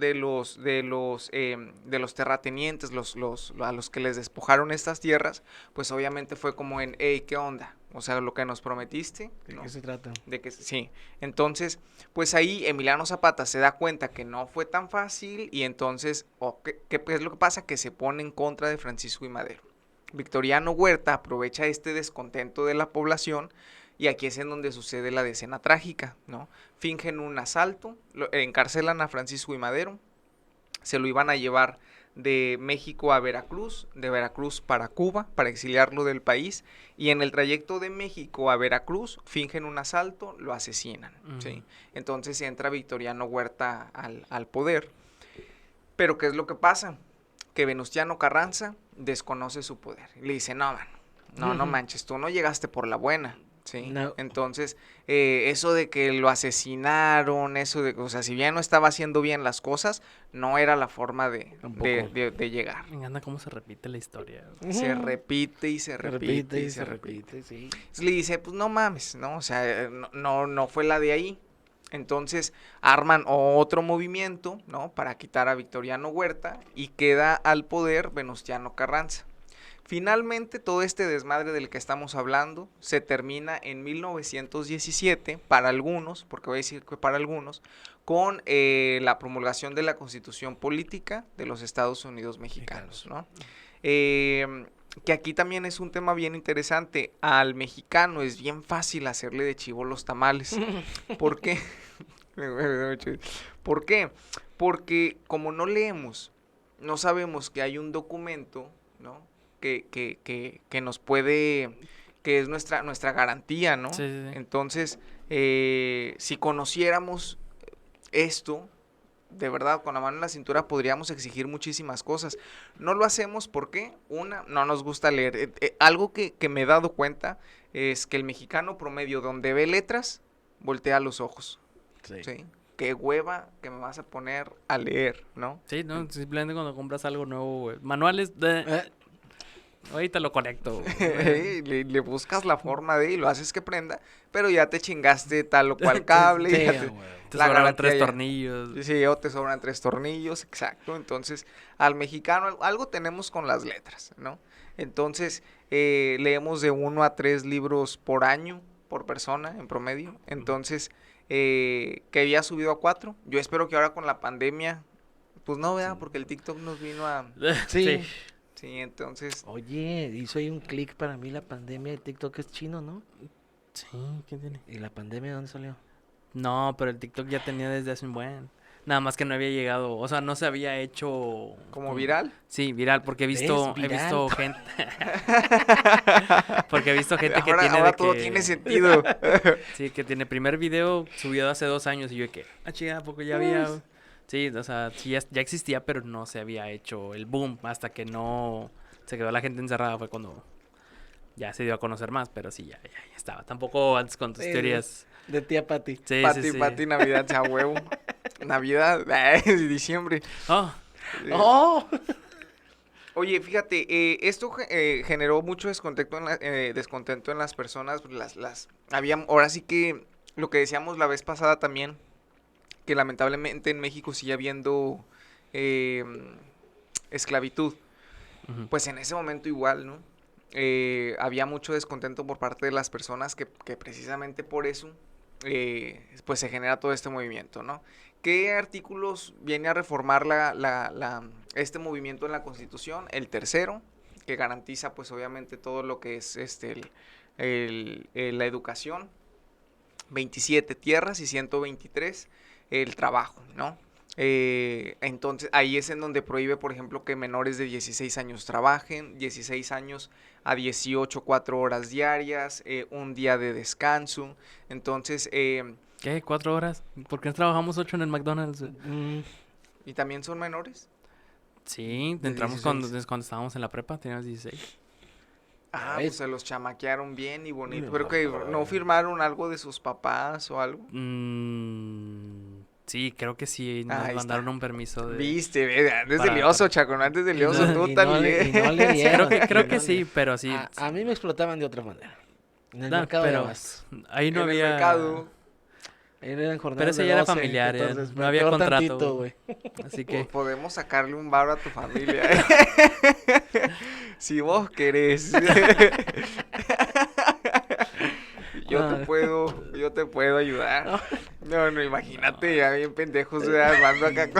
terratenientes, a los que les despojaron estas tierras, pues obviamente fue como en, hey, ¿qué onda? O sea, lo que nos prometiste, ¿De ¿no? qué se trata? De que sí. Entonces, pues ahí Emiliano Zapata se da cuenta que no fue tan fácil y entonces, ¿qué es lo que pasa? Que se pone en contra de Francisco y Madero. Victoriano Huerta aprovecha este descontento de la población y aquí es en donde sucede la escena trágica, ¿no? Fingen un asalto, encarcelan a Francisco y Madero, se lo iban a llevar de México a Veracruz, de Veracruz para Cuba, para exiliarlo del país, y en el trayecto de México a Veracruz fingen un asalto, lo asesinan, ¿sí? Entonces entra Victoriano Huerta al poder. Pero ¿qué es lo que pasa? Que Venustiano Carranza desconoce su poder. Le dice, no, man, no manches, tú no llegaste por la buena, ¿sí? No. Entonces, eso de que lo asesinaron, eso de, o sea, si bien no estaba haciendo bien las cosas, no era la forma de llegar. Me encanta cómo se repite la historia. Se repite y se repite y se repite. sí. Entonces le dice, pues no mames, ¿no? O sea, no fue la de ahí. Entonces arman otro movimiento, ¿no? Para quitar a Victoriano Huerta y queda al poder Venustiano Carranza. Finalmente, todo este desmadre del que estamos hablando se termina en 1917, para algunos, porque voy a decir que para algunos, con la promulgación de la Constitución Política de los Estados Unidos Mexicanos, ¿no? Que aquí también es un tema bien interesante. Al mexicano es bien fácil hacerle de chivo los tamales. ¿Por qué? ¿Por qué? Porque como no leemos, no sabemos que hay un documento, ¿no? Que nos puede que es nuestra garantía, ¿no? Sí, sí, sí. Entonces, si conociéramos esto, de verdad, con la mano en la cintura podríamos exigir muchísimas cosas. No lo hacemos porque, no nos gusta leer. Algo que me he dado cuenta es que el mexicano promedio, donde ve letras, voltea los ojos. ¿Sí? Qué hueva que me vas a poner a leer, ¿no? Sí, no, simplemente cuando compras algo nuevo, güey. Manuales, ahorita lo conecto. Le buscas la forma y lo haces que prenda, pero ya te chingaste tal o cual cable. Sí, ya güey. Te la sobraron garantía 3 ya- tornillos. Sí, o te sobran 3 tornillos, exacto. Entonces, al mexicano algo tenemos con las letras, ¿no? Entonces, leemos de 1 a 3 libros por año, por persona, en promedio. Entonces, que había subido a 4. Yo espero que ahora con la pandemia, pues no, vea, porque el TikTok nos vino a... Sí. Sí, entonces... Oye, hizo ahí un clic para mí la pandemia de TikTok es chino, ¿no? Sí, ¿qué tiene? ¿Y la pandemia de dónde salió? No, pero el TikTok ya tenía desde hace un buen. Nada más que no había llegado, o sea, no se había hecho ¿Como viral? Sí, viral, porque he visto ¿Viral? gente porque he visto gente que ahora tiene ahora de todo que tiene sentido. sí, que tiene primer video subido hace 2 años y yo de que, chica, ¿a poco ya había? Sí, o sea, sí ya existía, pero no se había hecho el boom hasta que no se quedó la gente encerrada fue cuando ya se dio a conocer más, pero sí, ya estaba. Tampoco antes con tus Sí, teorías. De tía Pati. Sí, Pati, sí, sí. Pati, Navidad, sea huevo. Navidad, diciembre. Oh, ¡Oh! Oye, fíjate, esto generó mucho descontento en las personas. Ahora sí que lo que decíamos la vez pasada también, que lamentablemente en México sigue habiendo esclavitud. ujú. Pues en ese momento igual, ¿no? Había mucho descontento por parte de las personas que precisamente por eso, pues se genera todo este movimiento, ¿no? ¿Qué artículos viene a reformar este movimiento en la Constitución? El tercero, que garantiza pues obviamente todo lo que es la educación. 27 tierras y 123 el trabajo, ¿no? Entonces ahí es en donde prohíbe, por ejemplo, que menores de 16 años trabajen, 16 años a 18, 4 horas diarias, un día de descanso. Entonces, ¿Qué? ¿4 horas? ¿Por qué no trabajamos 8 en el McDonald's? ¿y también son menores? Sí, De entramos 16. desde cuando estábamos en la prepa, teníamos 16. Ah, ¿ves? pues se los chamaquearon bien y bonito. No, Pero que no firmaron algo de sus papás o algo. Sí, creo que sí, nos Ahí está. mandaron un permiso de... Viste, ve, antes de para- lioso, Chaco, no antes de lioso, no, tú y también. no le Creo dieron, creo y que no sí, le- pero sí. A mí me explotaban de otra manera. En el No, mercado de pero abastos. ahí no En el había... mercado. Ahí eran jornadas Pero ese de ya era 12, familiar, entonces, no pero había peor contrato, tantito, güey. Así Pues que... podemos sacarle un varo a tu familia. Si vos querés. Ah. Yo te puedo ayudar. No, imagínate, ya bien pendejos armando acá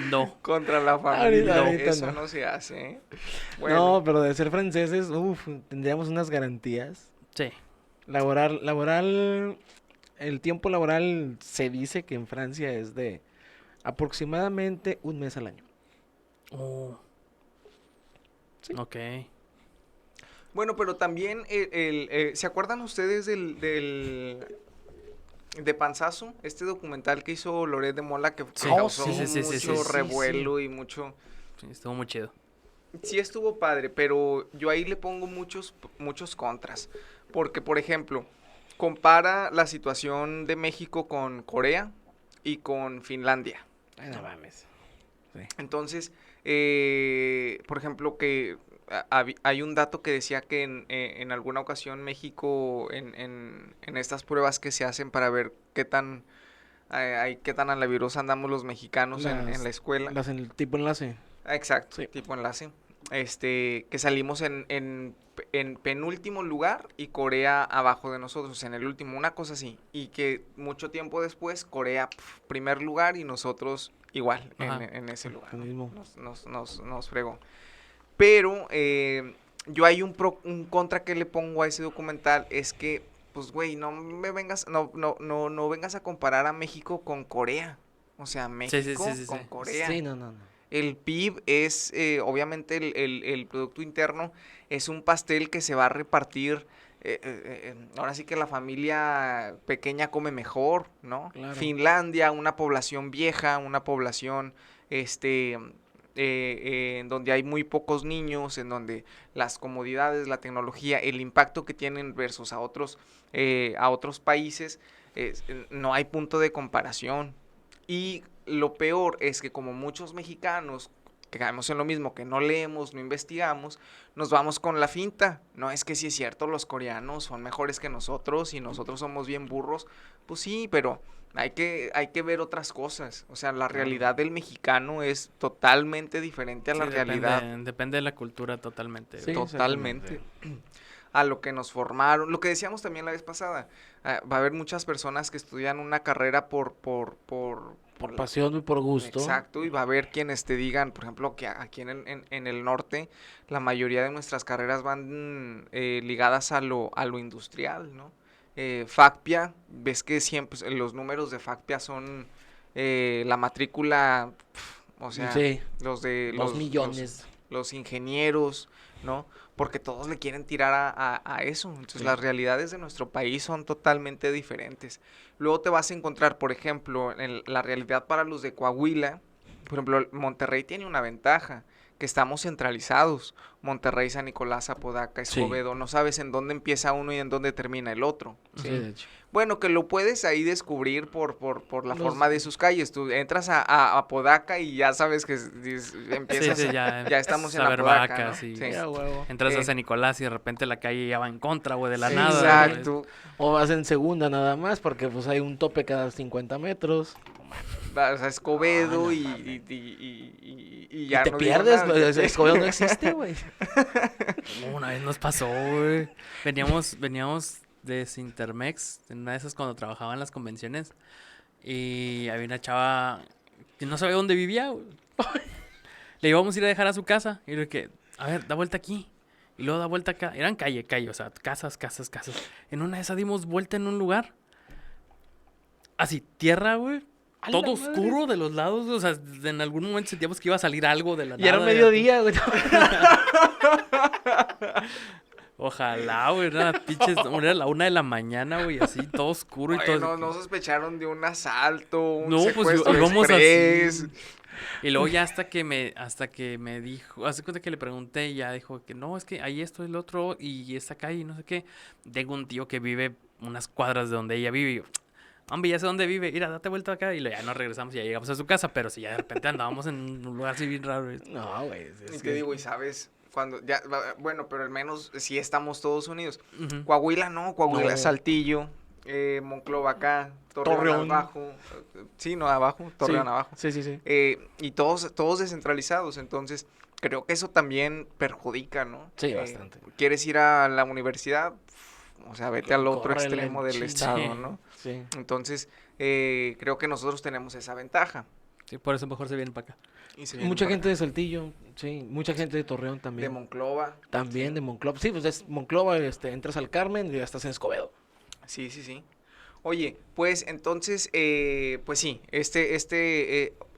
No. contra la familia. Ahorita Eso no. no se hace, ¿eh? No, Bueno, pero de ser franceses, tendríamos unas garantías. Sí. Laboral, el tiempo laboral se dice que en Francia es de aproximadamente 1 mes al año. Oh. Sí. Ok. bueno, pero también ¿se acuerdan ustedes de Panzazo? Este documental que hizo Loret de Mola que Sí. causó Sí. mucho Sí. revuelo y mucho... Sí, estuvo muy chido. Sí estuvo padre, pero yo ahí le pongo muchos contras. Porque, por ejemplo, compara la situación de México con Corea y con Finlandia. Ay, no mames. Entonces, por ejemplo, que hay un dato que decía que en alguna ocasión México, en estas pruebas que se hacen para ver qué tan a la virosa andamos los mexicanos en la escuela. Las en el tipo enlace. Exacto, Sí. tipo enlace. Que salimos en penúltimo lugar y Corea abajo de nosotros, en el último, una cosa así. Y que mucho tiempo después Corea primer lugar y nosotros igual Ajá. en ese lugar. Lo mismo. Nos fregó. Pero yo hay un contra que le pongo a ese documental es que, pues güey, no vengas a comparar a México con Corea. O sea, México sí. con Corea. Sí, no. El PIB es, obviamente, el Producto Interno es un pastel que se va a repartir. Ahora sí que la familia pequeña come mejor, ¿no? Claro. Finlandia, una población vieja, una población, en donde hay muy pocos niños, en donde las comodidades, la tecnología, el impacto que tienen versus a otros países, no hay punto de comparación. Y lo peor es que como muchos mexicanos que caemos en lo mismo, que no leemos, no investigamos, nos vamos con la finta. No, es que sí es cierto, los coreanos son mejores que nosotros y nosotros somos bien burros. Pues sí, pero hay que ver otras cosas. O sea, la realidad del mexicano es totalmente diferente a la realidad. Depende de la cultura totalmente. Sí, Totalmente. A lo que nos formaron. Lo que decíamos también la vez pasada. Va a haber muchas personas que estudian una carrera por pasión y por gusto. Exacto, y va a haber quienes te digan, por ejemplo, que aquí en el norte, la mayoría de nuestras carreras van ligadas a lo industrial, ¿no? FACPIA, ves que siempre los números de FACPIA son la matrícula, o sea, sí, los de los millones. Los ingenieros, ¿no? Porque todos le quieren tirar a eso. Entonces, las realidades de nuestro país son totalmente diferentes. Luego te vas a encontrar, por ejemplo, en la realidad para los de Coahuila. Por ejemplo, Monterrey tiene una ventaja, que estamos centralizados. Monterrey, San Nicolás, Apodaca, Escobedo. No sabes en dónde empieza uno y en dónde termina el otro. Sí, de hecho. Bueno, que lo puedes ahí descubrir por la forma de sus calles. Tú entras a Apodaca y ya sabes que empiezas, ya estamos en Apodaca, ¿no? Sí. Ya, huevo. Entras a San Nicolás y de repente la calle ya va en contra, güey, de la nada. Exacto. O vas en segunda nada más, porque pues hay un tope cada 50 metros. Vas a Escobedo y ya y te no pierdes, digo nada. Escobedo no existe, güey. Una vez nos pasó, güey. Veníamos de Sintermex, en una de esas cuando trabajaba en las convenciones, y había una chava que no sabía dónde vivía, güey. Le íbamos a ir a dejar a su casa, y le dije, a ver, da vuelta aquí, y luego da vuelta acá. Eran calle, o sea, casas. En una de esas dimos vuelta en un lugar, así, tierra, güey. Todo oscuro de los lados, o sea, en algún momento sentíamos que iba a salir algo de la nada. Y era mediodía, güey. Ojalá, güey, era la 1 de la mañana, güey, así, todo oscuro y Oye, todo. no sospecharon de un asalto, un No, pues secuestro íbamos express. así. Y luego ya hasta que me dijo, hace cuenta que le pregunté y ya dijo que no, es que ahí esto es lo otro y esta calle y no sé qué. Tengo un tío que vive unas cuadras de donde ella vive y yo, hombre, ya sé dónde vive, mira, date vuelta acá. Y ya nos regresamos y ya llegamos a su casa, pero si ya de repente andábamos en un lugar así bien raro. No, güey. Y te digo, y sabes, cuando ya, bueno, pero al menos sí estamos todos unidos. Uh-huh. Coahuila no, Coahuila, Saltillo, Monclova acá, Torreón abajo. Sí, no, abajo, Torreón abajo. Sí. Y todos descentralizados, entonces creo que eso también perjudica, ¿no? Sí, bastante. ¿Quieres ir a la universidad? O sea, vete al otro extremo del estado, ¿no? Sí. Entonces, creo que nosotros tenemos esa ventaja. Sí, por eso mejor se vienen para acá. Mucha gente de Saltillo, sí. Mucha gente de Torreón también. De Monclova. También de Monclova. Sí, pues es Monclova, entras al Carmen y ya estás en Escobedo. Sí. Oye, pues entonces, pues sí,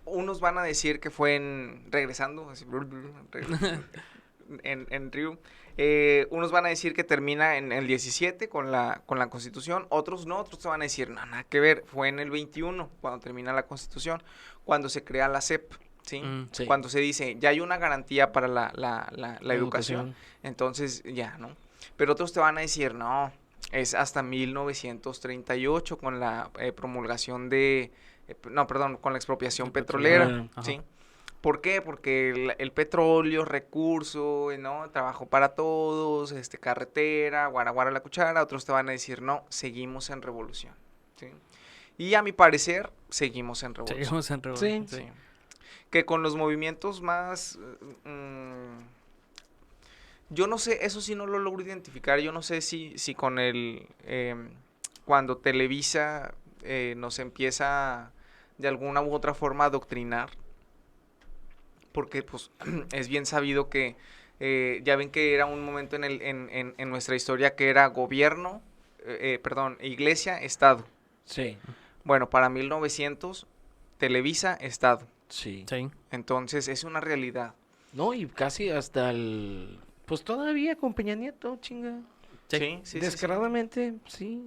unos van a decir que fue regresando, así, en Río. Unos van a decir que termina en el 17 con la Constitución, otros no, otros te van a decir, no, nada que ver, fue en el 21 cuando termina la Constitución, cuando se crea la SEP, ¿sí? Sí. Cuando se dice, ya hay una garantía para la educación, entonces ya, ¿no? Pero otros te van a decir, no, es hasta 1938 con la promulgación con la expropiación petrolera, ¿sí? ¿Por qué? Porque el petróleo, recurso, ¿no? Trabajo para todos, carretera, guaraguara la cuchara. Otros te van a decir, no, seguimos en revolución, ¿sí? Y a mi parecer, seguimos en revolución. Sí. Que con los movimientos más... yo no sé, eso sí no lo logro identificar. Yo no sé si con cuando Televisa nos empieza de alguna u otra forma a adoctrinar. Porque pues es bien sabido que ya ven que era un momento en nuestra historia que era gobierno, iglesia, Estado. Sí. Bueno, para 1900, Televisa, Estado. Sí. Sí. Entonces, es una realidad. No, y casi hasta el... Pues todavía con Peña Nieto, chinga. Sí. Descaradamente, sí.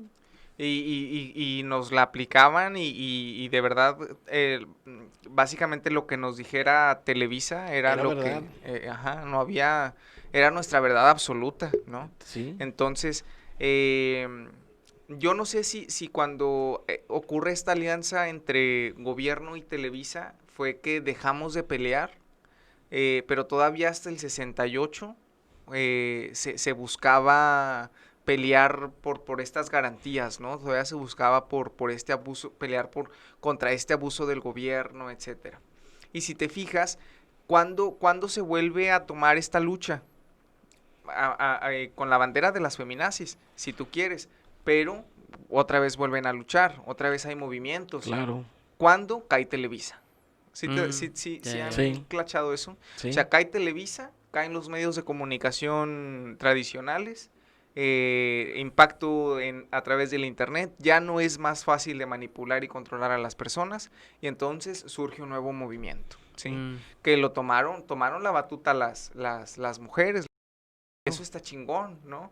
Y nos la aplicaban y de verdad, básicamente lo que nos dijera Televisa era Era lo verdad. que, no había, era nuestra verdad absoluta, ¿no? Sí. Entonces, yo no sé si cuando ocurre esta alianza entre gobierno y Televisa fue que dejamos de pelear, pero todavía hasta el 68 se buscaba pelear por estas garantías, ¿no? Todavía se buscaba por este abuso, pelear contra este abuso del gobierno, etcétera. Y si te fijas, ¿cuándo se vuelve a tomar esta lucha? Con la bandera de las feminazis, si tú quieres, pero otra vez vuelven a luchar, otra vez hay movimientos. Claro. ¿Cuándo cae Televisa? ¿Sí, Ya. han Sí. clachado eso? Sí. O sea, cae Televisa, caen los medios de comunicación tradicionales, impacto a través del internet, ya no es más fácil de manipular y controlar a las personas, y entonces surge un nuevo movimiento, ¿sí? Que tomaron la batuta las mujeres. Eso está chingón, ¿no?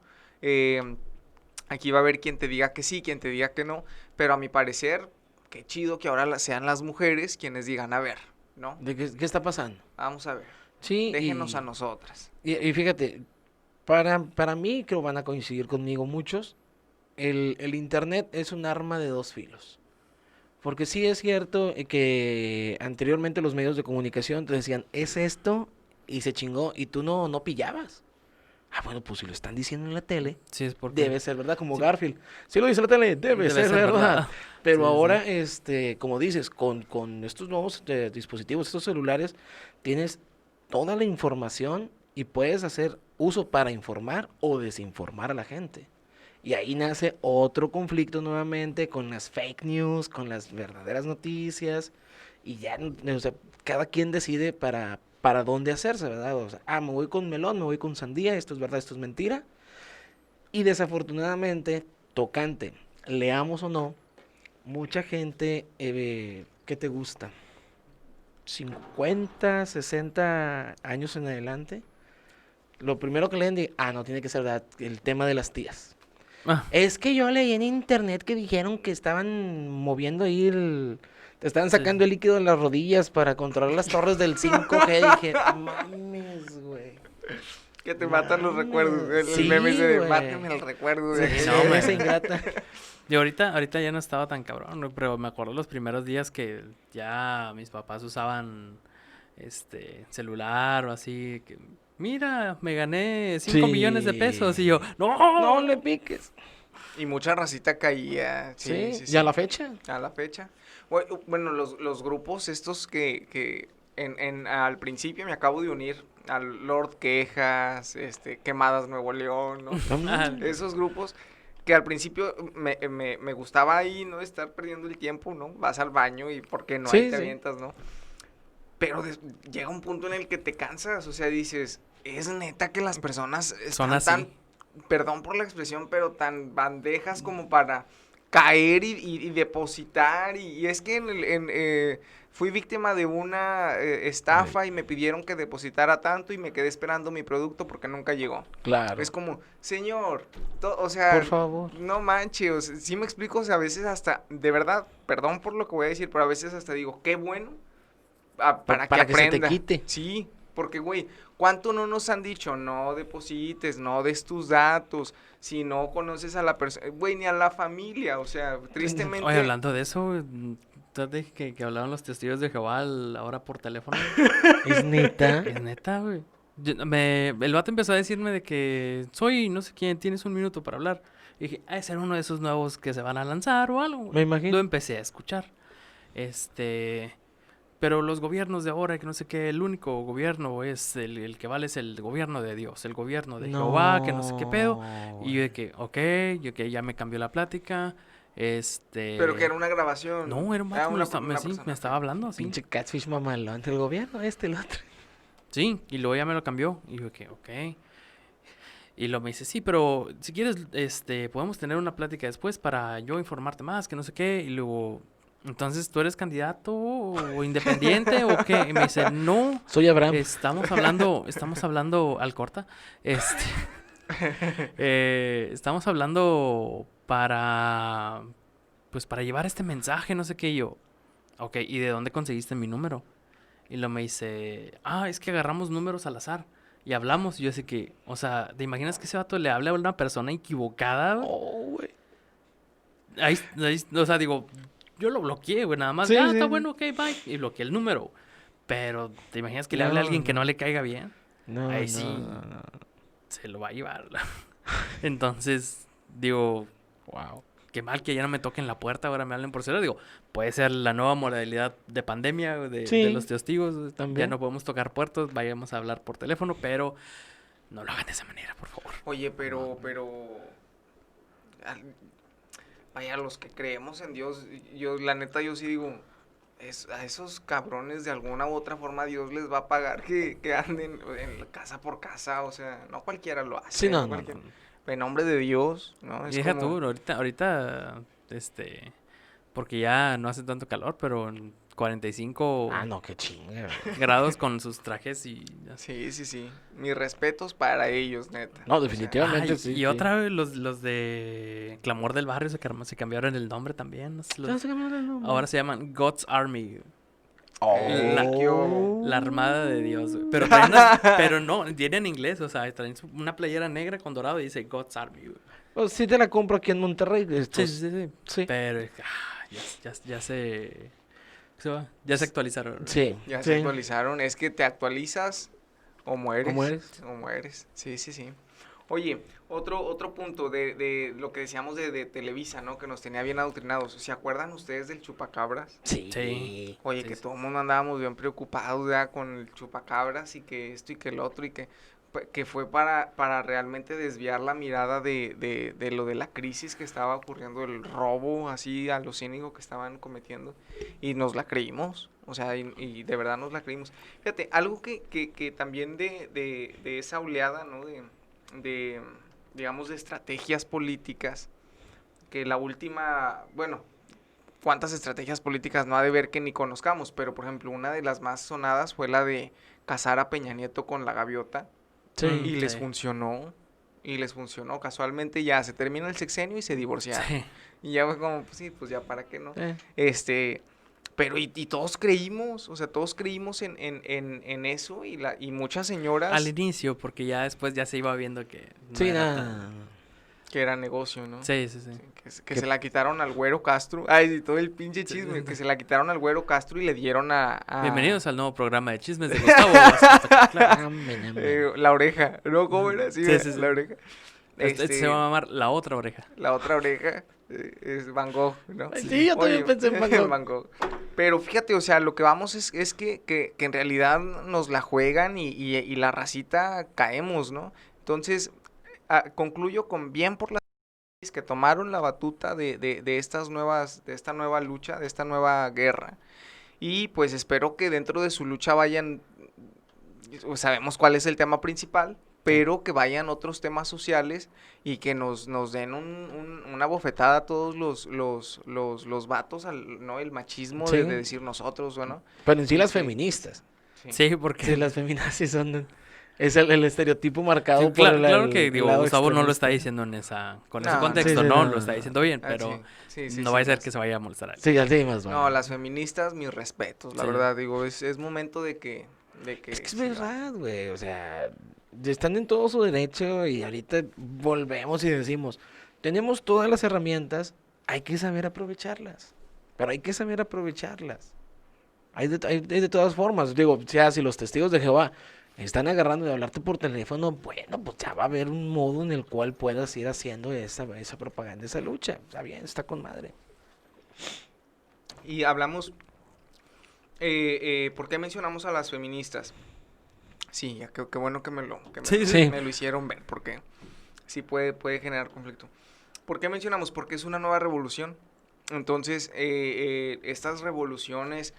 Aquí va a haber quien te diga que sí, quien te diga que no, pero a mi parecer, qué chido que ahora sean las mujeres quienes digan, a ver, ¿no? ¿De qué está pasando? Vamos a ver, Sí. déjenos a nosotras. Y fíjate, para mí, creo van a coincidir conmigo muchos, el internet es un arma de dos filos. Porque sí es cierto que anteriormente los medios de comunicación te decían, es esto, y se chingó, y tú no pillabas. Ah, bueno, pues si lo están diciendo en la tele, Sí, es porque... debe ser verdad, como Sí. Garfield. Si lo dice la tele, debe ser verdad. Pero Sí, ahora, sí. como dices, con estos nuevos dispositivos, estos celulares, tienes toda la información y puedes hacer uso para informar o desinformar a la gente. Y ahí nace otro conflicto nuevamente con las fake news, con las verdaderas noticias. Y ya, o sea, cada quien decide para dónde hacerse, ¿verdad? O sea, me voy con melón, me voy con sandía, esto es verdad, esto es mentira. Y desafortunadamente, tocante, leamos o no, mucha gente, ¿qué te gusta? 50, 60 años en adelante. Lo primero que leen, no tiene que ser verdad, el tema de las tías. Ah, Es que yo leí en internet que dijeron que estaban moviendo ahí te estaban Sí, sacando sí. el líquido en las rodillas para controlar las torres del 5G. Dije, mames, güey. Que te matan los Mames. recuerdos. El Sí, meme ese de güey. mátame el recuerdo. De Sí, no, esa man. ingrata. Y ahorita ya no estaba tan cabrón, ¿no? Pero me acuerdo los primeros días que ya mis papás usaban celular o así, que mira, me gané 5 millones de pesos y yo, No no, le piques. Y mucha racita caía. Sí, Sí, sí, y a sí. la fecha. A la fecha. Bueno, los grupos estos que al principio me acabo de unir al Lord Quejas, Quemadas Nuevo León, ¿no? Ah, Esos grupos que al principio me gustaba ahí, ¿no? Estar perdiendo el tiempo, ¿no? Vas al baño y porque no Sí, ahí te sí. avientas, ¿no? Pero llega un punto en el que te cansas, o sea, dices, es neta que las personas Son están así. tan, perdón por la expresión, pero tan bandejas como para caer y depositar. Y es que fui víctima de una estafa y me pidieron que depositara tanto y me quedé esperando mi producto porque nunca llegó. Claro. Es como, señor, o sea, Por favor. no manches, o sea, sí me explico, o sea, a veces hasta, de verdad, perdón por lo que voy a decir, pero a veces hasta digo, qué bueno para que Para que se te aprenda. quite. Sí, porque, güey, ¿cuánto no nos han dicho? No deposites, no des tus datos, si no conoces a la persona, güey, ni a la familia, o sea, tristemente. Oye, hablando de eso, ¿tú te dije que hablaban los testigos de Jehová ahora por teléfono? Es neta. Es neta, güey. El vato empezó a decirme de que soy no sé quién, tienes un minuto para hablar. Y dije, es ser uno de esos nuevos que se van a lanzar o algo, güey. Me imagino. Lo empecé a escuchar. Pero los gobiernos de ahora, que no sé qué, el único gobierno es el que vale es el gobierno de Dios, el gobierno de Jehová, que no sé qué pedo. Y yo de que, ok, ya me cambió la plática. Pero que era una grabación. No, era un vato, una sí, persona. me estaba hablando así. Pinche catfish mamalón entre el gobierno, el otro. Sí, y luego ya me lo cambió. Y yo de que, ok. Y luego me dice, sí, pero si quieres, podemos tener una plática después para yo informarte más, que no sé qué. Y luego, entonces, ¿tú eres candidato o independiente o qué? Y me dice, no, Soy Abraham. estamos hablando al corta, estamos hablando pues para llevar este mensaje, no sé qué, y yo, ok, ¿y de dónde conseguiste mi número? Y luego me dice, es que agarramos números al azar y hablamos, y yo así que, o sea, ¿te imaginas que ese vato le habla a una persona equivocada, güey? Oh, güey. O sea, digo, yo lo bloqueé, güey, nada más. Sí, Está sí. bueno, ok, bye. Y bloqueé el número. Pero, ¿te imaginas que le hable a alguien que no le caiga bien? No, Ahí no, sí. no. Se lo va a llevar. Entonces, digo, Wow. qué mal que ya no me toquen la puerta, ahora me hablen por celular. Digo, puede ser la nueva modalidad de pandemia, Sí, de los testigos. Ya también. no podemos tocar puertas, vayamos a hablar por teléfono, pero no lo hagan de esa manera, por favor. Oye, pero... Vaya, los que creemos en Dios, la neta, yo sí digo, a esos cabrones de alguna u otra forma Dios les va a pagar que anden en casa por casa, o sea, no cualquiera lo hace. Sí, no. Cualquiera. En nombre de Dios, ¿no? Y Es deja como- tú, ahorita, porque ya no hace tanto calor, pero en 45 Ah, no, qué chinga, güey. grados con sus trajes y Sí, sí, sí. Mis respetos para ellos, neta. No, O sea, definitivamente. Ay, sí, y sí. otra vez los de Clamor del Barrio se cambiaron el nombre también. No sé, Ya se cambiaron el nombre. ahora se llaman God's Army. Oh. La Armada de Dios, güey. Pero, pero no, tienen en inglés, o sea, traen una playera negra con dorado y dice God's Army, güey. Pues sí te la compro aquí en Monterrey. Sí, Estos. sí, sí. Sí. Pero ya ya se actualizaron. Sí. ya sí. se actualizaron. Es que te actualizas o mueres. ¿O mueres? O mueres. Sí, sí, sí. Oye, otro punto de lo que decíamos de Televisa, ¿no? Que nos tenía bien adoctrinados. ¿Se acuerdan ustedes del chupacabras? Sí. Sí. Oye, Sí, que sí. todo el mundo andábamos bien preocupados ya con el chupacabras y que esto y que el otro y que fue para realmente desviar la mirada de lo de la crisis que estaba ocurriendo, el robo así a lo cínico que estaban cometiendo y nos la creímos, o sea, y de verdad nos la creímos. Fíjate, algo que también de esa oleada, ¿no? Digamos, de estrategias políticas, que la última, bueno, cuántas estrategias políticas no ha de ver que ni conozcamos, pero por ejemplo, una de las más sonadas fue la de casar a Peña Nieto con la gaviota. Sí. Y les Sí. funcionó. Y les funcionó. Casualmente ya se termina el sexenio y se divorciaron. Sí. Y ya fue como, pues sí, pues ya para qué no. Eh. Pero y todos creímos, o sea, todos creímos en eso y muchas señoras Al inicio, porque ya después ya se iba viendo que no Sí, era nada. tan- que era negocio, ¿no? Sí, sí, sí. Sí, que Que- se la quitaron al Güero Castro. Ay, sí, todo el pinche chisme. Que se la quitaron al Güero Castro y le dieron a Bienvenidos al nuevo programa de chismes de Gustavo. Espectacular. Amén, amén. la oreja. ¿No? ¿Cómo era? Sí, Sí, ¿verdad? sí, sí. La oreja. Este se va a llamar La Otra Oreja. La otra oreja es Van Gogh, ¿no? Ay, sí, yo también pensé en Van Gogh. Van Gogh. Pero fíjate, o sea, lo que vamos es que en realidad nos la juegan y la racita caemos, ¿no? Entonces, concluyo con bien por las que tomaron la batuta de estas de esta nueva lucha, de esta nueva guerra. Y pues espero que dentro de su lucha vayan, sabemos cuál es el tema principal, pero que vayan otros temas sociales y que nos den una bofetada a todos los vatos, ¿no? El machismo Sí. de decir nosotros, bueno. Pero en sí las Sí. feministas. Sí, porque... Sí, las feministas son... Es el estereotipo marcado Sí, por claro, el claro que el digo, lado Gustavo no lo está extremista. diciendo con No, ese no. contexto, Sí, sí, no, no, lo está no. diciendo bien, Ah, pero sí, no va a ser sí. que se vaya a molestar a él. Sí, así más No, las feministas, mis respetos, la Sí. verdad, digo, es momento de que Es que es sí, verdad, güey. O sea, están en todo su derecho y ahorita volvemos y decimos, tenemos todas las herramientas, hay que saber aprovecharlas. Pero hay que saber aprovecharlas. Hay de todas formas. Digo, ya si los testigos de Jehová están agarrando de hablarte por teléfono, bueno, pues ya va a haber un modo en el cual puedas ir haciendo esa propaganda, esa lucha. Está bien, está con madre. Y hablamos, ¿por qué mencionamos a las feministas? Sí, ya qué bueno que Sí, sí. me lo hicieron ver, porque sí puede generar conflicto. ¿Por qué mencionamos? Porque es una nueva revolución. Entonces, estas revoluciones,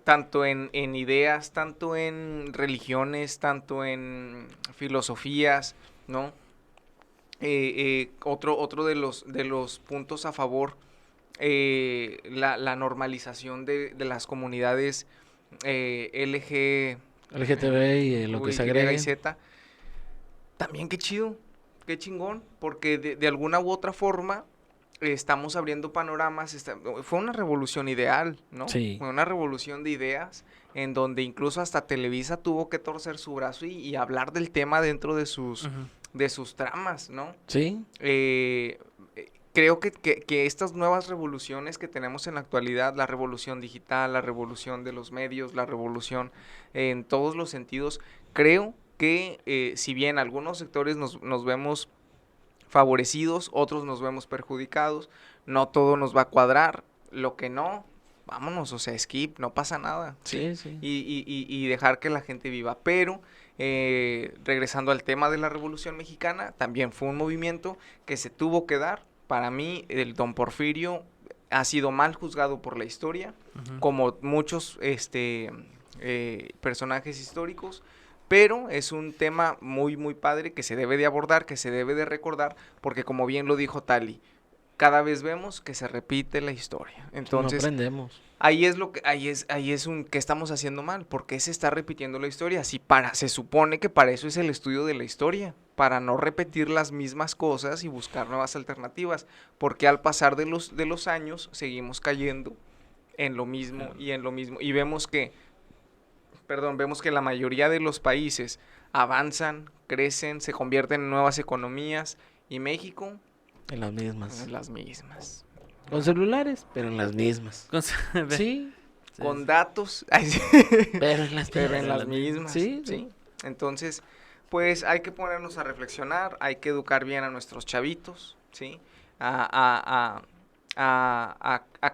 tanto en ideas, tanto en religiones, tanto en filosofías, ¿no? Otro de los puntos a favor la normalización de las comunidades LG, LGTB y lo que se Y agregue. y Z. También qué chido, qué chingón, porque de alguna u otra forma estamos abriendo panoramas. Fue una revolución ideal, ¿no? Sí. Fue una revolución de ideas en donde incluso hasta Televisa tuvo que torcer su brazo y hablar del tema dentro de sus, Ujú. de sus tramas, ¿no? Sí. Creo que estas nuevas revoluciones que tenemos en la actualidad, la revolución digital, la revolución de los medios, la revolución en todos los sentidos, creo que si bien algunos sectores nos vemos favorecidos, otros nos vemos perjudicados, no todo nos va a cuadrar, lo que no, vámonos, o sea, skip, no pasa nada. Sí, sí. Y dejar que la gente viva. Pero, regresando al tema de la Revolución Mexicana, también fue un movimiento que se tuvo que dar. Para mí, el Don Porfirio ha sido mal juzgado por la historia, Ujú. como muchos personajes históricos, pero es un tema muy, muy padre que se debe de abordar, que se debe de recordar, porque como bien lo dijo Tali, cada vez vemos que se repite la historia. No Entonces, aprendemos. ahí es un que estamos haciendo mal, porque se está repitiendo la historia. Se supone que para eso es el estudio de la historia, para no repetir las mismas cosas y buscar nuevas alternativas, porque al pasar de los años seguimos cayendo en lo mismo y en lo mismo, y vemos que la mayoría de los países avanzan, crecen, se convierten en nuevas economías, y México En las mismas. en las mismas. Con celulares, pero en las mismas. Ve. Sí, Sí, Con sí. datos, pero en las pero en mismas. las mismas. Sí, Sí. sí. Entonces, pues hay que ponernos a reflexionar, hay que educar bien a nuestros chavitos, ¿sí? A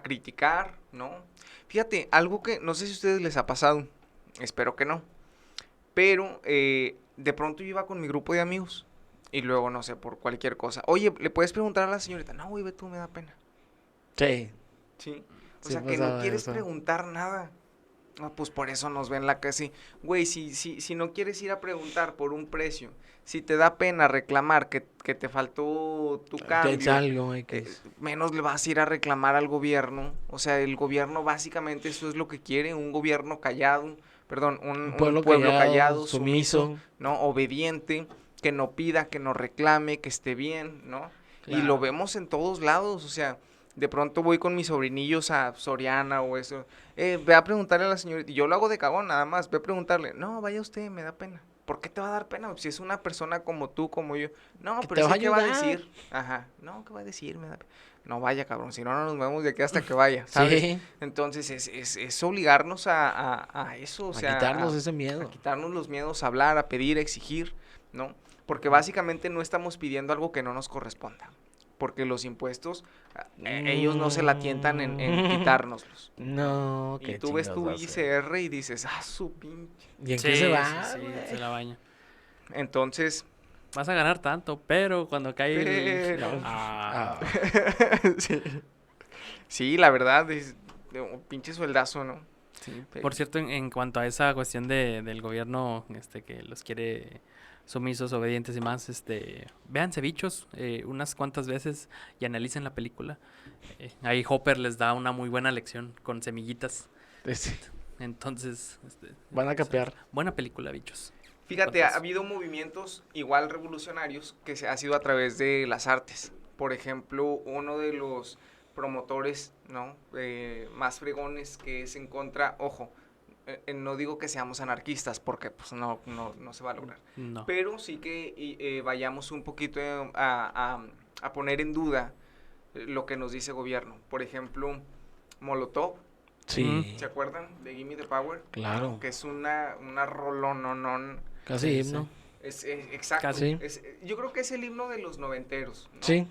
criticar, ¿no? Fíjate, algo que no sé si a ustedes les ha pasado, espero que no, pero de pronto yo iba con mi grupo de amigos y luego, no sé, por cualquier cosa. Oye, ¿le puedes preguntar a la señorita? No, güey, ve tú, me da pena. Sí. Sí. O Sí sea, que no pasaba quieres eso. preguntar nada. No, pues por eso nos ven la casi. Güey, si no quieres ir a preguntar por un precio, si te da pena reclamar que te faltó tu Que es cambio, algo, menos le vas a ir a reclamar al gobierno. O sea, el gobierno básicamente eso es lo que quiere, un gobierno callado, perdón, un pueblo callado, sumiso, ¿no? Obediente, que no pida, que no reclame, que esté bien, ¿no? Y lo Claro. vemos en todos lados, o sea, de pronto voy con mis sobrinillos a Soriana o eso, ve a preguntarle a la señorita, y yo lo hago de cagón nada más, ve a preguntarle, no, vaya usted, me da pena. ¿Por qué te va a dar pena? Si es una persona como tú, como yo. No, Que pero te va sí, a ¿qué va a ayudar. decir? Ajá, no, ¿qué va a decir? Me da pena. No vaya, cabrón, si no, no nos vemos de aquí hasta que vaya, ¿sabes? Sí. Entonces, es obligarnos a eso, o A sea, quitarnos ese a miedo. quitarnos los miedos, a hablar, a pedir, a exigir, ¿no? Porque básicamente no estamos pidiendo algo que no nos corresponda. Porque los impuestos, ellos no se la tientan en quitárnoslos. No, Y qué tú ves tu chingados hace. ICR y dices, ah, su pinche. ¿Y en Sí, qué se va, sí, güey? se la baña. Entonces, Vas a ganar tanto, pero cuando cae el... pero... Ah. sí. Sí, la verdad, es de un pinche sueldazo, ¿no? Sí. Pero- Por cierto, en cuanto a esa cuestión del gobierno, que los quiere sumisos, obedientes y más, vean Cevichos unas cuantas veces y analicen la película. Ahí Hopper les da una muy buena lección con semillitas. Sí. Entonces, Van a capear. buena película, bichos. Fíjate, ha Cuantas. habido movimientos igual revolucionarios que ha sido a través de las artes. Por ejemplo, uno de los promotores, ¿no? Más fregones que es en contra, ojo, no digo que seamos anarquistas porque pues no se va a lograr. No. Pero sí que vayamos un poquito a poner en duda lo que nos dice el gobierno. Por ejemplo, Molotov, Sí. ¿se acuerdan? De Gimme the Power. Claro. Que es una rolononón. Casi Sí, himno. Exacto. Casi. Yo creo que es el himno de los noventeros, ¿no? Sí.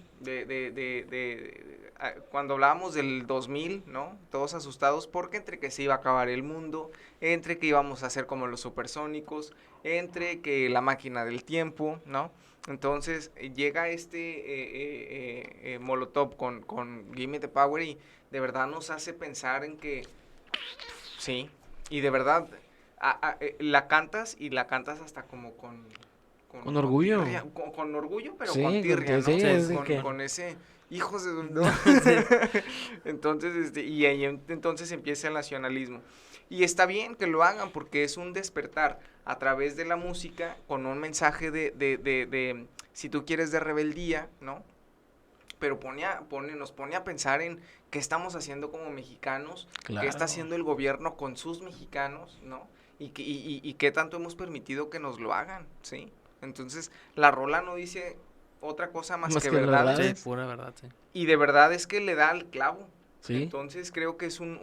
Cuando hablábamos del 2000, ¿no? Todos asustados porque entre que se iba a acabar el mundo, entre que íbamos a ser como los supersónicos, entre que la máquina del tiempo, ¿no? Entonces llega Molotov con Gimme the Power y de verdad nos hace pensar en que, sí, y de verdad la cantas y la cantas hasta como con Con orgullo. tirria, con orgullo, pero Sí, con tirria, sí, ¿no? es de que- Con ese, hijos de... ¿no? Entonces, y ahí entonces empieza el nacionalismo. Y está bien que lo hagan porque es un despertar a través de la música con un mensaje de si tú quieres, de rebeldía, ¿no? Pero nos pone a pensar en qué estamos haciendo como mexicanos, Claro. qué está haciendo el gobierno con sus mexicanos, ¿no? Y qué tanto hemos permitido que nos lo hagan, ¿sí? Entonces, la rola no dice otra cosa más que que la verdad. verdad. Sí, pura verdad, sí. Y de verdad es que le da al clavo. Sí. Entonces creo que es un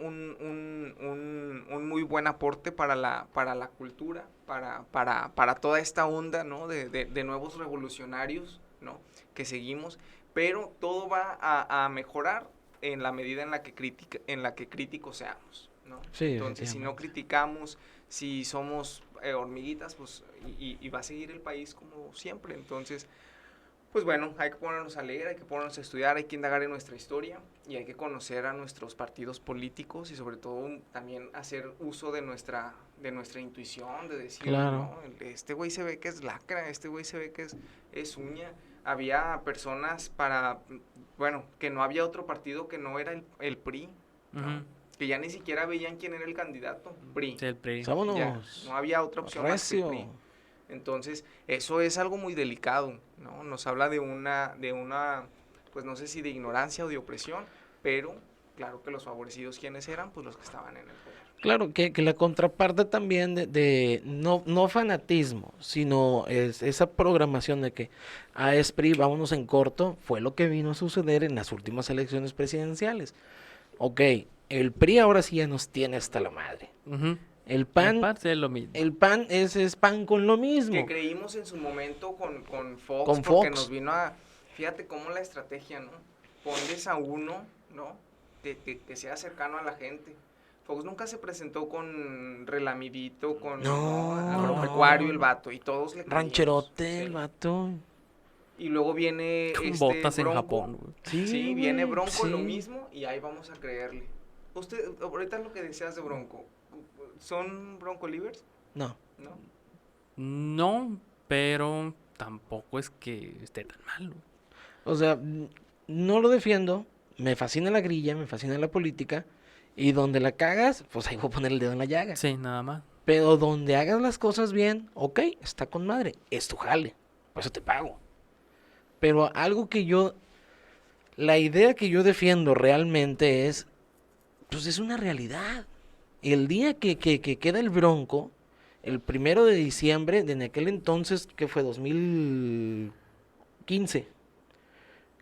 muy buen aporte para la cultura, para toda esta onda, ¿no? de nuevos revolucionarios, ¿no? Que seguimos, pero todo va a mejorar en la medida en la que críticos seamos, ¿no? Sí, Entonces, si no criticamos, si somos hormiguitas, pues y va a seguir el país como siempre. Entonces, pues bueno, hay que ponernos a leer, hay que ponernos a estudiar, hay que indagar en nuestra historia y hay que conocer a nuestros partidos políticos y sobre todo también hacer uso de nuestra intuición, de decir, Claro. ¿no? Este güey se ve que es lacra, este güey se ve que es uña. Había personas que no había otro partido que no era el PRI, ¿no? Ujú. Que ya ni siquiera veían quién era el candidato, PRI. Sí, el PRI. Vámonos. Ya, no había otra opción más que Recio. PRI. Entonces, eso es algo muy delicado, ¿no? Nos habla de una, pues no sé si de ignorancia o de opresión, pero claro que los favorecidos, ¿quiénes eran? Pues los que estaban en el poder. Claro, que la contraparte también de no fanatismo, sino esa programación de que es PRI, vámonos en corto, fue lo que vino a suceder en las últimas elecciones presidenciales. Ok, el PRI ahora sí ya nos tiene hasta la madre. Ujú. El PAN, En parte es lo mismo. el PAN es pan con lo mismo. Que creímos en su momento con Fox, Con porque Fox. nos vino a... Fíjate cómo la estrategia, ¿no? Ponles a uno, ¿no? Que sea cercano a la gente. Fox nunca se presentó con relamidito, con No, agropecuario, no. el vato, y todos le creímos, Rancherote, ¿sí? el vato. Y luego viene Con botas en Bronco. Japón, güey. Sí, viene güey, Bronco, lo sí. mismo, y ahí vamos a creerle. Usted, ahorita lo que decías de Bronco, ¿son Bronco Livers? No. ¿No? No, pero tampoco es que esté tan malo. O sea, no lo defiendo, me fascina la grilla, me fascina la política, y donde la cagas, pues ahí voy a poner el dedo en la llaga. Sí, nada más. Pero donde hagas las cosas bien, ok, está con madre, es tu jale, por eso te pago. Pero la idea que yo defiendo realmente es, pues es una realidad. El día que queda el Bronco, el 1 de diciembre, de en aquel entonces, que fue 2015,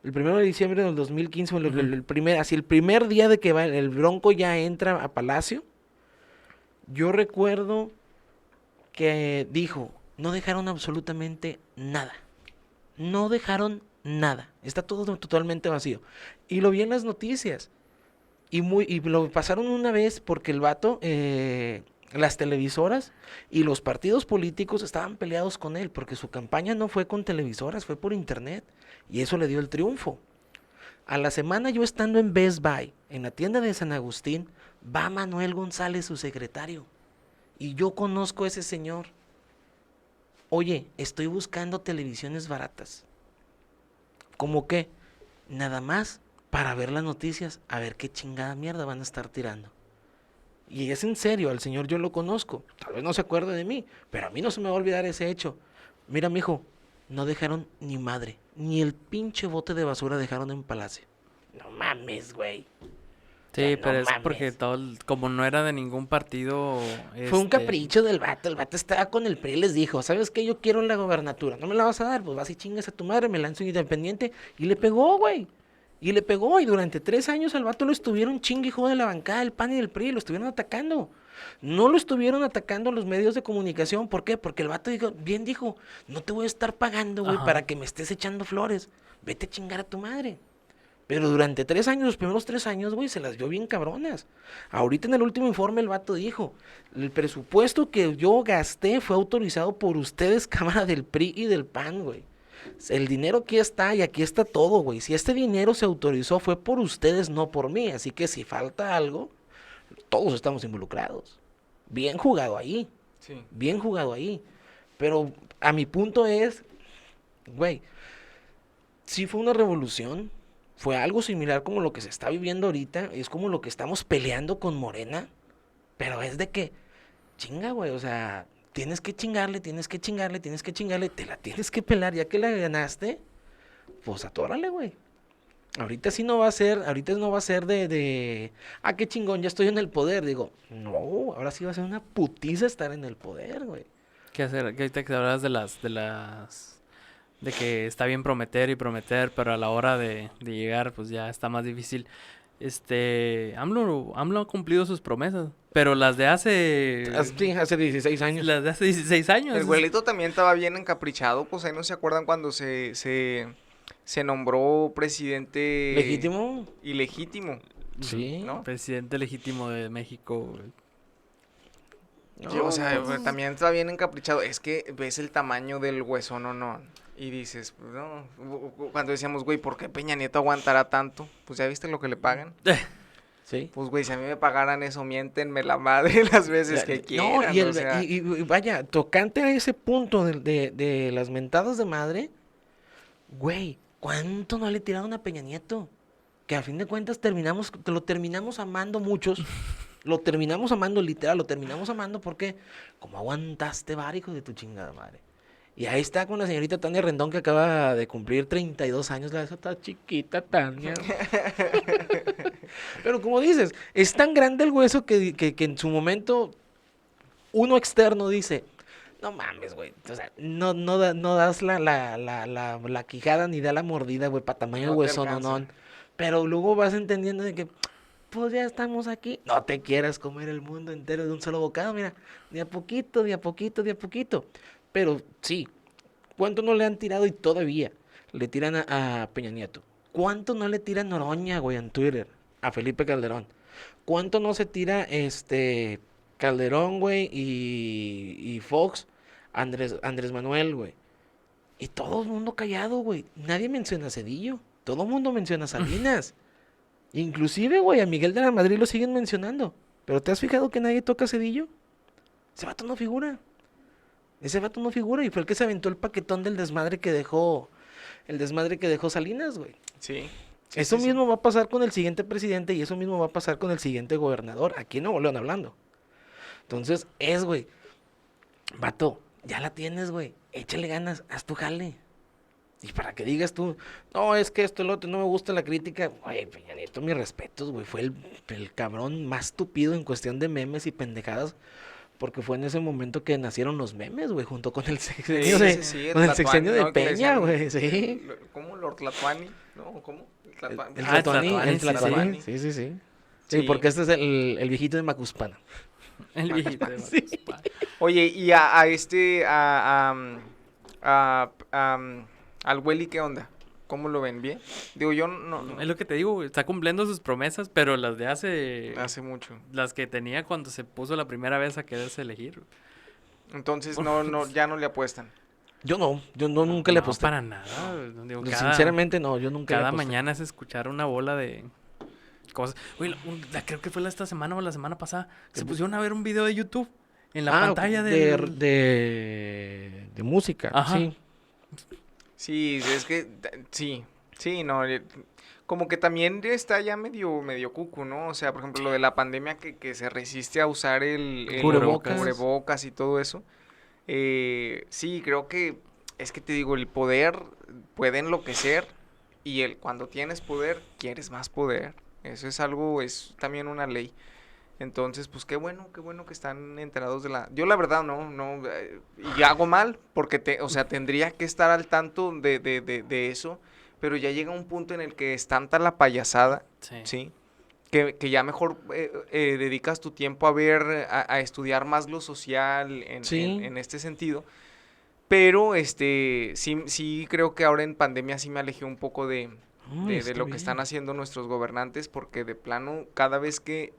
el 1 de diciembre del 2015, así el primer día de que el Bronco ya entra a Palacio, yo recuerdo que dijo, no dejaron absolutamente nada. No dejaron nada. Está todo totalmente vacío. Y lo vi en las noticias. Y lo pasaron una vez porque el vato, las televisoras y los partidos políticos estaban peleados con él porque su campaña no fue con televisoras, fue por internet. Y eso le dio el triunfo. A la semana, yo estando en Best Buy, en la tienda de San Agustín, va Manuel González, su secretario. Y yo conozco a ese señor. Oye, estoy buscando televisiones baratas. ¿Cómo qué? Nada más para ver las noticias, a ver qué chingada mierda van a estar tirando. Y es en serio, al señor yo lo conozco. Tal vez no se acuerde de mí, pero a mí no se me va a olvidar ese hecho. Mira, mijo, no dejaron ni madre, ni el pinche bote de basura dejaron en Palacio. No mames, güey. Sí, No pero es mames. porque como no era de ningún partido. Fue un capricho del vato. El vato estaba con el PRI y les dijo, ¿sabes qué? Yo quiero la gobernatura. ¿No me la vas a dar? Pues vas y chingas a tu madre, me lanzo independiente. Y le pegó, güey. Y le pegó. Y durante 3 años al vato lo estuvieron chingue y jode de la bancada del PAN y del PRI. Lo estuvieron atacando. No lo estuvieron atacando los medios de comunicación. ¿Por qué? Porque el vato dijo, no te voy a estar pagando, güey, Ajá. para que me estés echando flores. Vete a chingar a tu madre. Pero durante 3 años, los primeros 3 años, güey, se las vio bien cabronas. Ahorita en el último informe el vato dijo, el presupuesto que yo gasté fue autorizado por ustedes, Cámara del PRI y del PAN, güey. El dinero aquí está y aquí está todo, güey. Si este dinero se autorizó fue por ustedes, no por mí. Así que si falta algo, todos estamos involucrados. Bien jugado ahí, Sí. bien jugado ahí. Pero a mi punto es, güey, sí fue una revolución, fue algo similar como lo que se está viviendo ahorita, es como lo que estamos peleando con Morena, pero es de que, chinga, güey, o sea, tienes que chingarle, te la tienes que pelar, ya que la ganaste, pues atórale, güey. Ahorita no va a ser qué chingón, ya estoy en el poder. Digo, no, ahora sí va a ser una putiza estar en el poder, güey. ¿Qué hacer? Que ahorita que hablas de que está bien prometer y prometer, pero a la hora de llegar, pues ya está más difícil. AMLO ha cumplido sus promesas, pero las de hace... Sí, hace 16 años. Las de hace 16 años. El güelito también estaba bien encaprichado, pues ahí no se acuerdan cuando se nombró presidente... ¿Legítimo? Ilegítimo, Sí. ¿no? Presidente legítimo de México, güey. Sí, o sea, también está bien encaprichado. Es que ves el tamaño del hueso, no. Y dices, pues, no. Cuando decíamos, güey, ¿por qué Peña Nieto aguantará tanto? Pues ya viste lo que le pagan. Sí. Pues, güey, si a mí me pagaran eso, miéntenme la madre las veces que quieran. No, o sea, y vaya, tocante a ese punto de las mentadas de madre, güey, ¿cuánto no le tiraron a Peña Nieto? Que a fin de cuentas lo terminamos amando muchos. Lo terminamos amando, literal, lo terminamos amando porque como aguantaste vara, hijo de tu chingada madre. Y ahí está con la señorita Tania Rendón que acaba de cumplir 32 años. Esa está chiquita, Tania. Pero como dices, es tan grande el hueso que en su momento uno externo dice, no mames, güey. O sea, no das la quijada ni da la mordida, güey, para tamaño No te hueso, alcanza. no. Pero luego vas entendiendo de que, pues ya estamos aquí. No te quieras comer el mundo entero de un solo bocado, mira. De a poquito. Pero sí, ¿cuánto no le han tirado y todavía le tiran a Peña Nieto? ¿Cuánto no le tira Noroña, güey, en Twitter a Felipe Calderón? ¿Cuánto no se tira Calderón, güey, y Fox, Andrés Manuel, güey? Y todo el mundo callado, güey. Nadie menciona a Cedillo. Todo el mundo menciona a Salinas. Inclusive, güey, a Miguel de la Madrid lo siguen mencionando. ¿Pero te has fijado que nadie toca a Cedillo? Ese vato no figura. Y fue el que se aventó el paquetón del desmadre que dejó Salinas, güey. sí. Eso mismo va a pasar con el siguiente presidente y eso mismo va a pasar con el siguiente gobernador. Aquí en Nuevo León hablando. Entonces, güey, vato, ya la tienes, güey. Échale ganas, haz tu jale. Y para que digas tú, no, es que esto, el otro, no me gusta la crítica. Güey, Peña Nieto, mis respetos, güey. Fue el cabrón más tupido en cuestión de memes y pendejadas. Porque fue en ese momento que nacieron los memes, güey, junto con el sexenio con el sexenio de Peña, güey, sí. ¿Cómo? ¿Lord Tlatuani? ¿No? ¿Cómo? El Tlatuani, Tlatuani, sí, sí. Sí. Sí, porque este es el viejito de Macuspana. El viejito de Sí. Macuspana. Oye, y al Welly, ¿qué onda? ¿Cómo lo ven? ¿Bien? Digo, yo no Es lo que te digo, güey, está cumpliendo sus promesas, pero las de hace mucho. las que tenía cuando se puso la primera vez a quererse elegir. Güey. Entonces, ya no le apuestan. Yo nunca le No, aposté. para nada. Güey. Digo, Sinceramente, no, yo nunca le cada aposté. mañana es escuchar una bola de cosas. Güey, creo que fue esta semana o la semana pasada. Se pusieron a ver un video de YouTube en la pantalla de música, Ajá. sí. Sí, es que, sí, no, como que también está ya medio cucu, ¿no? O sea, por ejemplo, lo de la pandemia que se resiste a usar el cubrebocas y todo eso. Sí, creo que, es que te digo, el poder puede enloquecer y cuando tienes poder, quieres más poder. Eso es también una ley. Entonces, pues qué bueno que están enterados de la... Yo la verdad no, y hago mal, porque tendría que estar al tanto de eso, pero ya llega un punto en el que es tanta la payasada, ¿sí? Que ya mejor dedicas tu tiempo a estudiar más lo social en este sentido. Pero, sí creo que ahora en pandemia sí me alejé un poco de lo que están haciendo nuestros gobernantes, porque de plano, cada vez que...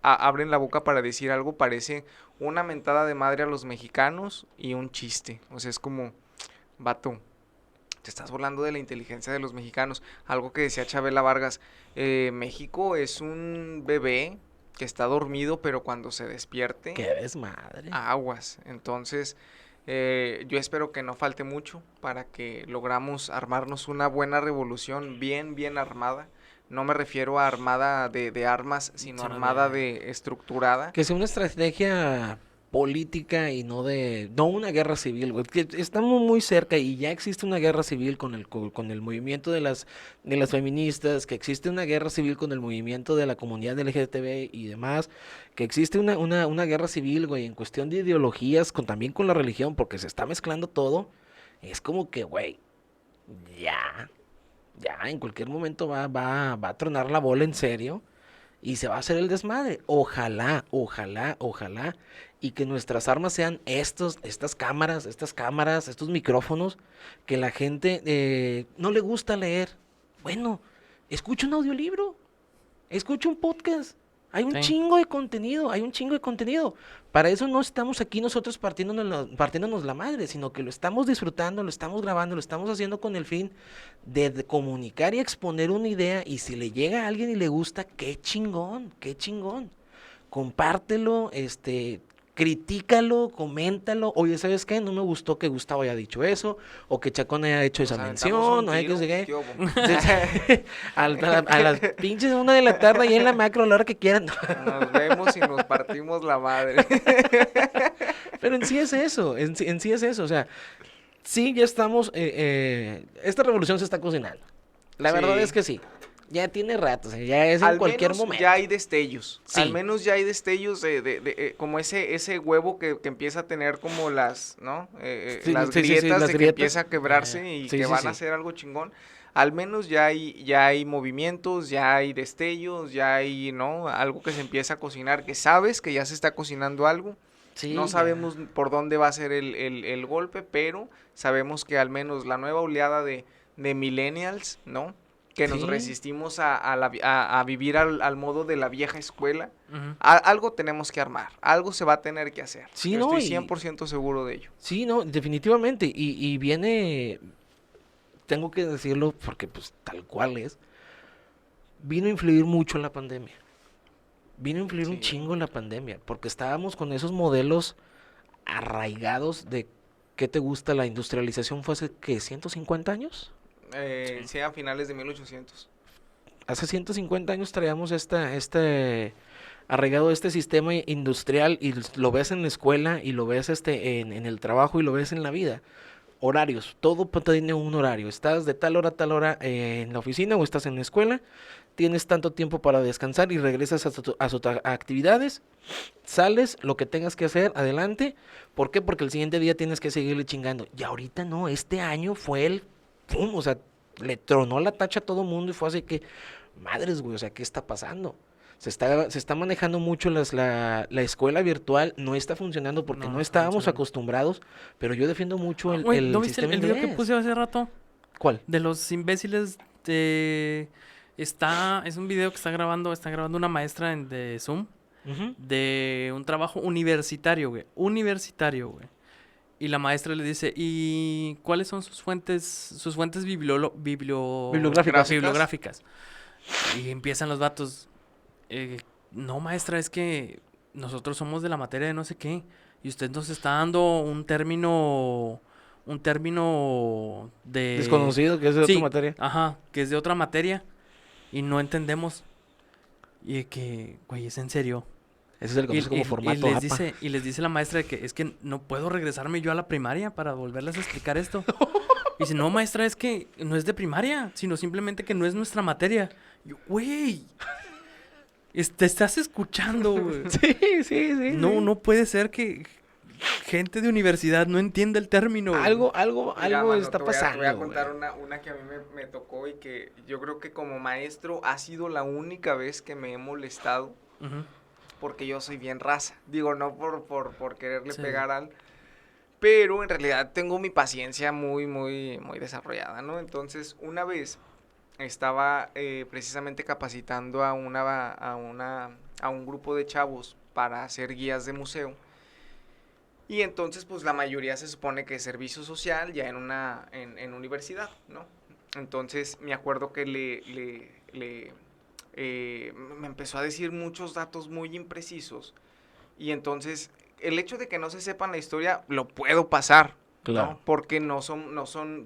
abren la boca para decir algo, parece una mentada de madre a los mexicanos y un chiste. O sea, es como, vato, te estás burlando de la inteligencia de los mexicanos. Algo que decía Chabela Vargas, México es un bebé que está dormido, pero cuando se despierte, ¡Qué desmadre! aguas. Entonces, Yo espero que no falte mucho para que logramos armarnos una buena revolución bien armada. No me refiero a armada de armas, sino Sino armada de- de estructurada. Que sea una estrategia política y no una guerra civil, güey. Que estamos muy cerca y ya existe una guerra civil con el movimiento de las feministas, que existe una guerra civil con el movimiento de la comunidad LGTB y demás, que existe una guerra civil, güey, en cuestión de ideologías, también con la religión, porque se está mezclando todo. Es como que, güey, ya, en cualquier momento va a tronar la bola en serio. Y se va a hacer el desmadre. Ojalá, y que nuestras armas sean estas cámaras, estos micrófonos, que la gente no le gusta leer. Bueno, escucha un audiolibro, escucha un podcast. Hay un Sí. chingo de contenido, hay un chingo de contenido. Para eso no estamos aquí nosotros partiéndonos la madre, sino que lo estamos disfrutando, lo estamos grabando, lo estamos haciendo con el fin de comunicar y exponer una idea. Y si le llega a alguien y le gusta, qué chingón, qué chingón. Compártelo, critícalo, coméntalo. Oye, ¿sabes qué? No me gustó que Gustavo haya dicho eso, o que Chacón haya hecho Nos esa aventamos mención, un o hay que tiro, sé qué. ¿qué hubo? A las pinches 1 de la tarde ahí en la macro, a la hora que quieran. Nos vemos y nos partimos la madre. Pero en sí es eso, en sí es eso. O sea, sí, ya estamos. Esta revolución se está cocinando. La verdad Sí. es que sí. Ya tiene rato, o sea, ya es en Al cualquier menos momento. ya hay destellos. Sí. Al menos ya hay destellos como ese huevo que empieza a tener como las, ¿no? Sí, Las sí, sí, sí, grietas las de que grietas. empieza a quebrarse y Sí, que sí, van sí. a hacer algo chingón. Al menos ya hay movimientos, ya hay destellos, ya hay, ¿no? Algo que se empieza a cocinar, que sabes que ya se está cocinando algo. Sí, No ya. sabemos por dónde va a ser el golpe, pero sabemos que al menos la nueva oleada de millennials, ¿no? Que nos Sí. resistimos a vivir al modo de la vieja escuela. Ujú. Algo tenemos que armar, algo se va a tener que hacer. Sí, Yo no, estoy y- 100% seguro de ello. Sí, no, definitivamente. Y viene, tengo que decirlo porque pues tal cual es, vino a influir mucho la pandemia. Vino a influir un Sí. chingo en la pandemia, porque estábamos con esos modelos arraigados de, ¿qué te gusta? La industrialización fue hace, ¿qué? ¿150 años? Sí, a finales de 1800. Hace 150 años traíamos arraigado este sistema industrial y lo ves en la escuela y lo ves en el trabajo y lo ves en la vida. Horarios, todo tiene un horario. Estás de tal hora a tal hora en la oficina o estás en la escuela, tienes tanto tiempo para descansar y regresas a sus actividades, sales, lo que tengas que hacer, adelante. ¿Por qué? Porque el siguiente día tienes que seguirle chingando. Y ahorita no, este año fue ¡pum! O sea, le tronó la tacha a todo mundo y fue así que, madres, güey, o sea, ¿qué está pasando? Se está manejando mucho la escuela virtual, no está funcionando porque No, no no estábamos funciona. acostumbrados, pero yo defiendo mucho el, Güey, el ¿no viste el sistema video que inglés. puse hace rato? ¿Cuál? De los imbéciles de... Es un video que está grabando una maestra de Zoom Ujú. de un trabajo universitario, güey. Universitario, güey. Y la maestra le dice, ¿y cuáles son sus fuentes Bibliográficas. bibliográficas? Y empiezan los vatos. No, maestra, es que nosotros somos de la materia de no sé qué. Y usted nos está dando un término de... Desconocido, que es de Sí, otra materia. Ajá, que es de otra materia. Y no entendemos. Y de que, güey, es en serio. Ese es el que conoce como formato APA. Les dice la maestra de que es que no puedo regresarme yo a la primaria para volverles a explicar esto. Y dice, no, maestra, es que no es de primaria, sino simplemente que no es nuestra materia. Y yo, güey, te estás escuchando, güey. Sí. No puede ser que gente de universidad no entienda el término. güey. Algo Mira, mano, está pasando. Te voy a contar güey. una que a mí me tocó y que yo creo que como maestro ha sido la única vez que me he molestado. Ujú. Porque yo soy bien raza. Digo, no por quererle Sí. pegar al... Pero en realidad tengo mi paciencia muy desarrollada, ¿no? Entonces, una vez estaba precisamente capacitando a un grupo de chavos para hacer guías de museo. Y entonces, pues la mayoría se supone que es servicio social ya en universidad, ¿no? Entonces, me acuerdo que me empezó a decir muchos datos muy imprecisos. Y entonces el hecho de que no se sepan la historia lo puedo pasar. Claro. ¿No? Porque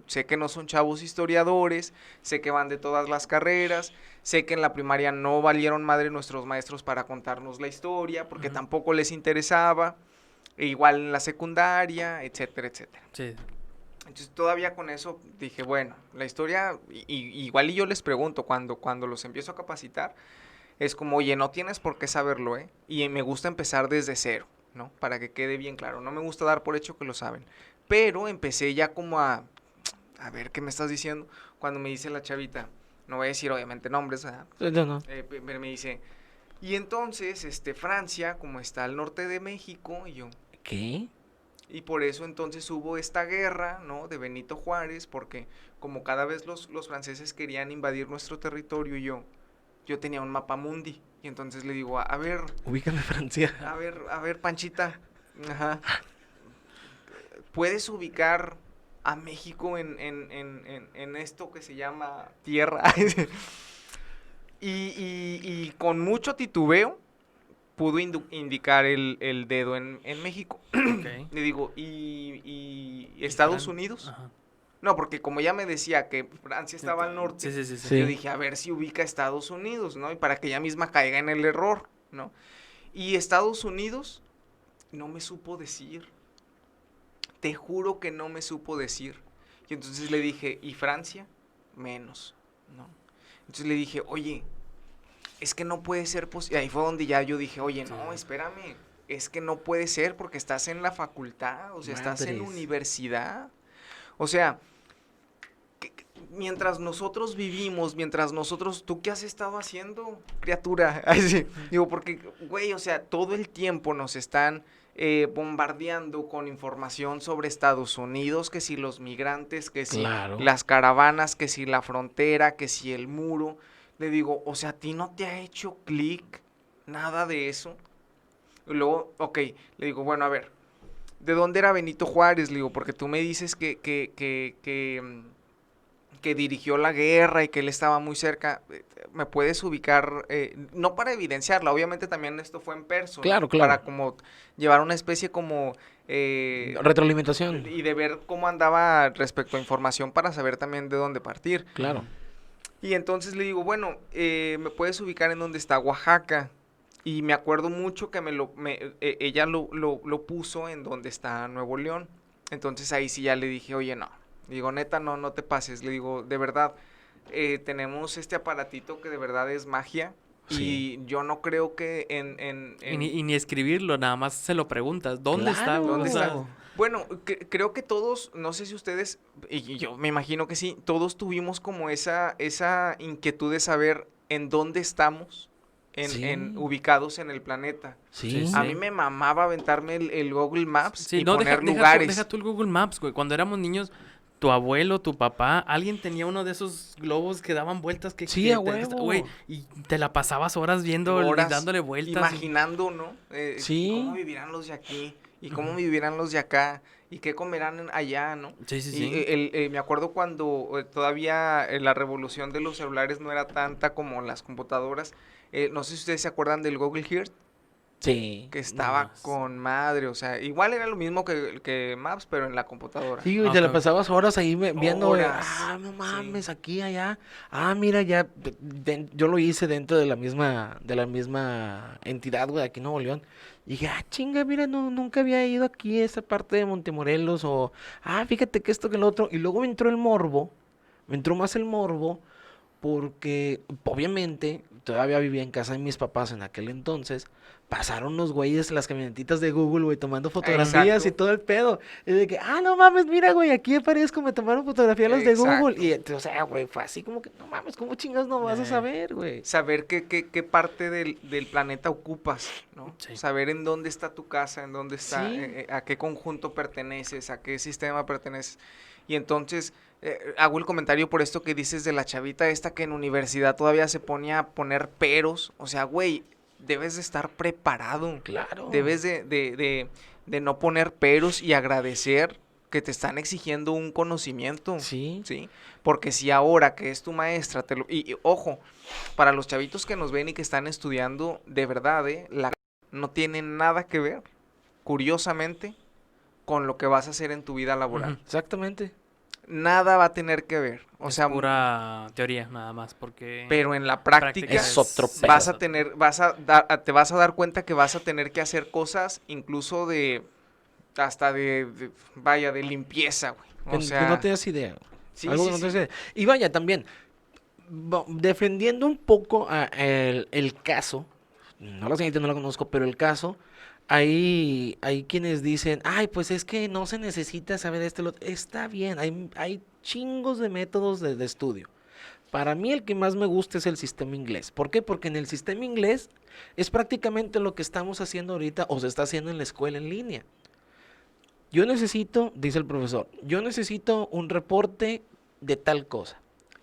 sé que no son chavos historiadores, sé que van de todas las carreras, sé que en la primaria no valieron madre nuestros maestros para contarnos la historia, porque tampoco les interesaba, e igual en la secundaria, etcétera, etcétera. Sí. Entonces todavía con eso dije, bueno, la historia, igual y yo les pregunto cuando los empiezo a capacitar, es como, oye, no tienes por qué saberlo, ¿eh? Y me gusta empezar desde cero, ¿no? Para que quede bien claro, no me gusta dar por hecho que lo saben. Pero empecé ya como a ver qué me estás diciendo, cuando me dice la chavita, no voy a decir obviamente nombres, ¿verdad? No. Me dice, y entonces, Francia, como está al norte de México, y yo, ¿Qué? y por eso entonces hubo esta guerra, ¿no? De Benito Juárez, porque como cada vez los franceses querían invadir nuestro territorio, y yo tenía un mapa mundi, y entonces le digo, a ver, Ubícame Francia. a ver, Panchita, ajá, ¿puedes ubicar a México en esto que se llama tierra? y con mucho titubeo pudo indicar el dedo en México. Ok. Le digo, ¿y Estados Unidos? Ajá. No, porque como ya me decía que Francia estaba al norte, Sí. Sí. yo dije, a ver si ubica a Estados Unidos, ¿no? Y para que ella misma caiga en el error, ¿no? Y Estados Unidos no me supo decir. Te juro que no me supo decir. Y entonces le dije, ¿y Francia? Menos, ¿no? Entonces le dije, oye, es que no puede ser posible. Ahí fue donde ya yo dije, oye, no, espérame, es que no puede ser porque estás en la facultad, o sea, estás en Madres. universidad. O sea, mientras nosotros vivimos, ¿tú qué has estado haciendo, criatura? Ay, sí. Digo, porque, güey, o sea, todo el tiempo nos están bombardeando con información sobre Estados Unidos, que si los migrantes, que si Claro. las caravanas, que si la frontera, que si el muro. Le digo, o sea, ¿a ti no te ha hecho clic nada de eso? Y luego, ok, le digo, bueno, a ver, ¿de dónde era Benito Juárez? Le digo, porque tú me dices que dirigió la guerra y que él estaba muy cerca. ¿Me puedes ubicar? No para evidenciarla, obviamente también esto fue en perso, Claro, ¿no? claro. Para como llevar una especie como... Retroalimentación. y de ver cómo andaba respecto a información para saber también de dónde partir. Claro. Y entonces le digo, bueno, ¿me puedes ubicar en dónde está Oaxaca? Y me acuerdo mucho que ella lo puso en donde está Nuevo León. Entonces ahí sí ya le dije, oye, no. Digo, neta, no te pases. Le digo, de verdad, tenemos este aparatito que de verdad es magia. Sí. Y yo no creo que Y ni escribirlo, nada más se lo preguntas. ¿Dónde está? Claro. ¿Dónde O sea, está? Bueno, creo que todos, no sé si ustedes, y yo me imagino que sí, todos tuvimos como esa inquietud de saber en dónde estamos, Sí. ubicados en el planeta. Sí. Sí. A mí me mamaba aventarme el Google Maps Sí, y no, poner deja lugares. deja tú el Google Maps, güey. Cuando éramos niños, tu abuelo, tu papá, alguien tenía uno de esos globos que daban vueltas que... Sí, que a te- huevo. güey, y te la pasabas horas viendo y Horas dándole vueltas. imaginando, ¿no? Sí. ¿Cómo vivirán los de aquí? ¿Y cómo vivirán los de acá? ¿Y qué comerán allá, no? Sí, sí, Y sí. me acuerdo cuando todavía la revolución de los celulares no era tanta como las computadoras. No sé si ustedes se acuerdan del Google Earth, Sí. que estaba No, con madre. O sea, igual era lo mismo que Maps, pero en la computadora. Sí, güey, te la Ok. pasabas horas ahí viendo, Horas, no sí. mames, aquí, allá. Ah, mira, ya, yo lo hice dentro de la misma entidad, güey, aquí en Nuevo León. Y dije, chinga, mira, no, nunca había ido aquí a esa parte de Montemorelos, o, fíjate que esto, que lo otro. Y luego me entró más el morbo, porque, obviamente, todavía vivía en casa de mis papás en aquel entonces. Pasaron los güeyes, las camionetitas de Google, güey, tomando fotografías y Exacto. todo el pedo. Y de que, no mames, mira, güey, aquí aparezco, me tomaron fotografía los de Google. Exacto. Y, o sea, güey, fue así como que, no mames, ¿cómo chingas no vas a saber, güey? Saber qué parte del planeta ocupas, ¿no? Sí. Saber en dónde está tu casa, en dónde está, Sí. a qué conjunto perteneces, a qué sistema perteneces. Y entonces, hago el comentario por esto que dices de la chavita esta que en universidad todavía se ponía a poner peros. O sea, güey, debes de estar preparado. Claro. Debes de no poner peros y agradecer que te están exigiendo un conocimiento. Sí. ¿Sí? Porque si ahora que es tu maestra, y ojo, para los chavitos que nos ven y que están estudiando, de verdad, no tiene nada que ver. curiosamente, con lo que vas a hacer en tu vida laboral. Ujú. Exactamente. Nada va a tener que ver. O Es sea, pura teoría nada más, porque... pero en la práctica Es otro sí, pedo. vas a tener, te vas a dar cuenta que vas a tener que hacer cosas incluso hasta vaya, de limpieza, güey. Que, O que sea, no te das idea. sí, Algo sí, que no te sí. das idea. Y vaya, también, defendiendo un poco el caso, no la señorita no la conozco, pero el caso, hay quienes dicen, ay, pues es que no se necesita saber está bien, hay chingos de métodos de estudio. Para mí el que más me gusta es el sistema inglés. ¿Por qué? Porque en el sistema inglés es prácticamente lo que estamos haciendo ahorita o se está haciendo en la escuela en línea. Yo necesito, dice el profesor, yo necesito un reporte de tal cosa.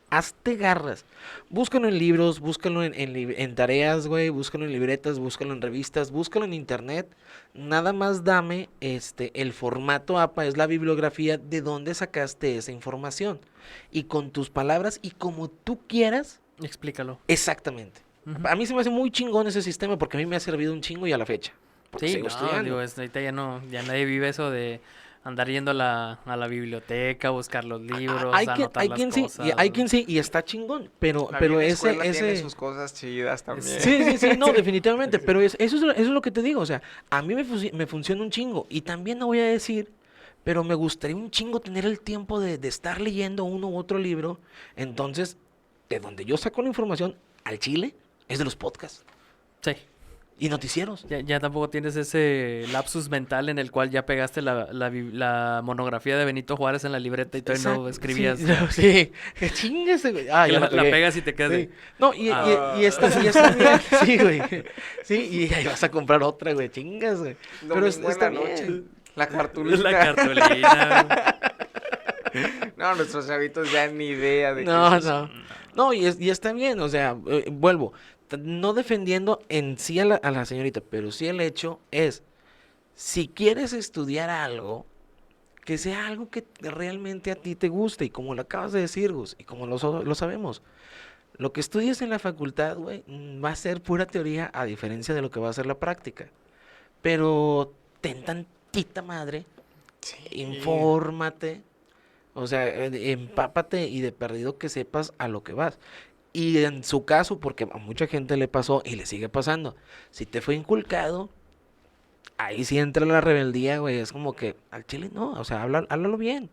Hazte garras. Búscalo en libros, búscalo en tareas, güey, búscalo en libretas, búscalo en revistas, búscalo en internet. Nada más dame el formato APA, es la bibliografía de dónde sacaste esa información. Y con tus palabras y como tú quieras, Explícalo. exactamente. Ujú. A mí se me hace muy chingón ese sistema porque a mí me ha servido un chingo y a la fecha. Porque Sí, sigo no, estudiando. digo, ahorita ya nadie vive eso de andar yendo a la biblioteca, buscar los libros, anotar las cosas. Hay quien sí, y está chingón, pero La vieja ese, escuela tiene ese... sus cosas chidas también. Sí, no, definitivamente, pero eso es lo que te digo, o sea, a mí me funciona un chingo, y también no voy a decir, pero me gustaría un chingo tener el tiempo de estar leyendo uno u otro libro, entonces, de donde yo saco la información al chile, es de los podcasts Sí. y noticieros. Ya tampoco tienes ese lapsus mental en el cual ya pegaste la monografía de Benito Juárez en la libreta y todavía no Exacto, escribías. Sí, que chinguese, güey. Ah, Que ya la pegué. pegas y te quedas Sí. de... No, Ah. y está bien. Sí, güey. Sí, y ahí vas a comprar otra, güey. Chingas, güey. Pero Domingo en está la noche. bien. La cartulina. La cartulina. No, nuestros chavitos ya ni idea de No, qué es eso. no. No, y está bien, o sea, vuelvo. No defendiendo en sí a la señorita, pero sí el hecho es, si quieres estudiar algo, que sea algo que realmente a ti te guste, y como lo acabas de decir, Gus, y como lo sabemos, lo que estudies en la facultad, güey, va a ser pura teoría, a diferencia de lo que va a ser la práctica. Pero ten tantita madre, infórmate, o sea, empápate y de perdido que sepas a lo que vas. Y en su caso, porque a mucha gente le pasó y le sigue pasando, si te fue inculcado, ahí sí entra la rebeldía, güey, es como que al chile no, o sea, háblalo bien.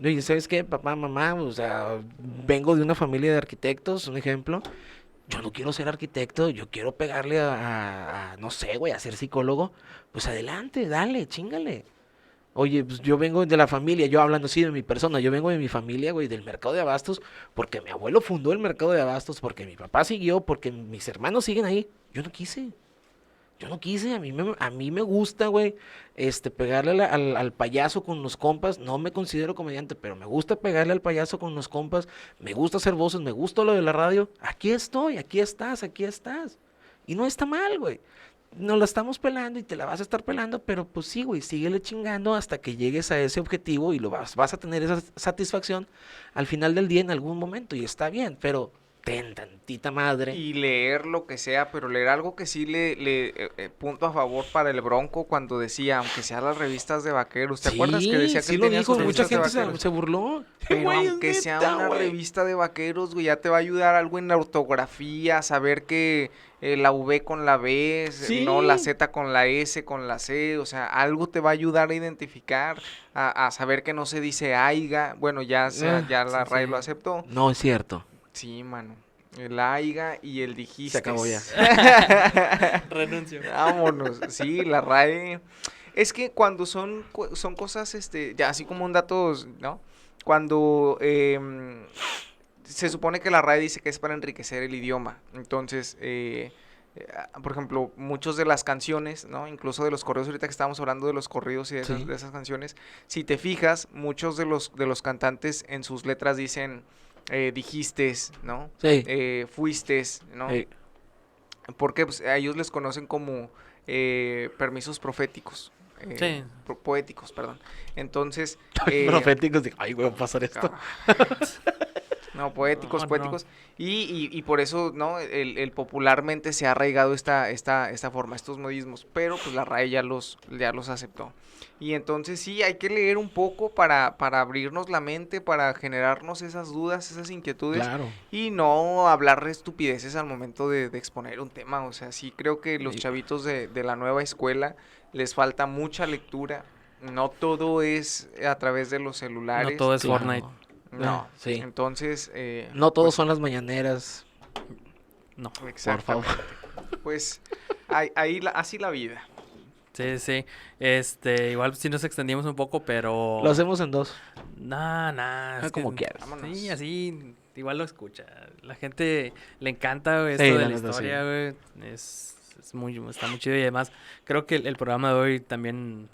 Oye, ¿sabes qué, papá, mamá? O sea, vengo de una familia de arquitectos, un ejemplo. Yo no quiero ser arquitecto, yo quiero pegarle no sé, güey, a ser psicólogo. Pues adelante, dale, chíngale. Oye, pues yo vengo de la familia, yo hablando así de mi persona, yo vengo de mi familia, güey, del mercado de abastos, porque mi abuelo fundó el mercado de abastos, porque mi papá siguió, porque mis hermanos siguen ahí. Yo no quise. A mí me gusta, güey, pegarle al payaso con los compas. No me considero comediante, pero me gusta pegarle al payaso con los compas. Me gusta hacer voces, me gusta lo de la radio. Aquí estoy, aquí estás. Y no está mal, güey. Nos la estamos pelando y te la vas a estar pelando, pero pues sí, güey, síguele chingando hasta que llegues a ese objetivo y vas a tener esa satisfacción al final del día en algún momento y está bien, ten tantita madre. Y leer lo que sea, pero leer algo que sí punto a favor para el Bronco cuando decía, aunque sean las revistas de vaqueros. ¿Te acuerdas que decía que sí él lo tenía dijo, sus mucha revistas de gente vaqueros? se burló. Pero Güey, es aunque sea neta, una güey. revista de vaqueros, güey, ya te va a ayudar algo en la ortografía, saber que la V con la B, Sí. no la Z con la S, con la C, o sea, algo te va a ayudar a identificar, a saber que no se dice aiga. Bueno, ya la sí, RAE sí. lo aceptó. No, es cierto. Sí, mano. El aiga y el dijiste. Se acabó ya. Renuncio. Vámonos. Sí, la RAE. Es que cuando son cosas, ya así como un dato, ¿no? Cuando se supone que la RAE dice que es para enriquecer el idioma. Entonces, por ejemplo, muchas de las canciones, ¿no? Incluso de los corridos, ahorita que estábamos hablando de los corridos y de Sí. de esas canciones, si te fijas, muchos de los cantantes en sus letras dicen dijistes, ¿no? Sí. Fuistes, ¿no? Porque pues, a ellos les conocen como permisos proféticos. Sí. Poéticos, perdón. Entonces... Proféticos, ay, güey, va a pasar esto. No, poéticos, No, no. poéticos. Y por eso, ¿no? El popularmente se ha arraigado esta forma, estos modismos. Pero pues la RAE ya los aceptó. Y entonces sí, hay que leer un poco para abrirnos la mente, para generarnos esas dudas, esas inquietudes. Claro. Y no hablar estupideces al momento de exponer un tema. O sea, sí creo que los chavitos de la nueva escuela les falta mucha lectura. No todo es a través de los celulares. No todo es Claro. Fortnite. No, Sí. entonces... No todos son las mañaneras, No. por Exactamente. favor. Pues así la vida. Sí, sí. Igual sí nos extendimos un poco, pero... Lo hacemos en 2. Nah, es Como que- quieras. Vámonos. Sí, así igual lo escucha. La gente le encanta, güey, Sí, esto de la la neta, historia, güey. Está muy chido y además creo que el programa de hoy también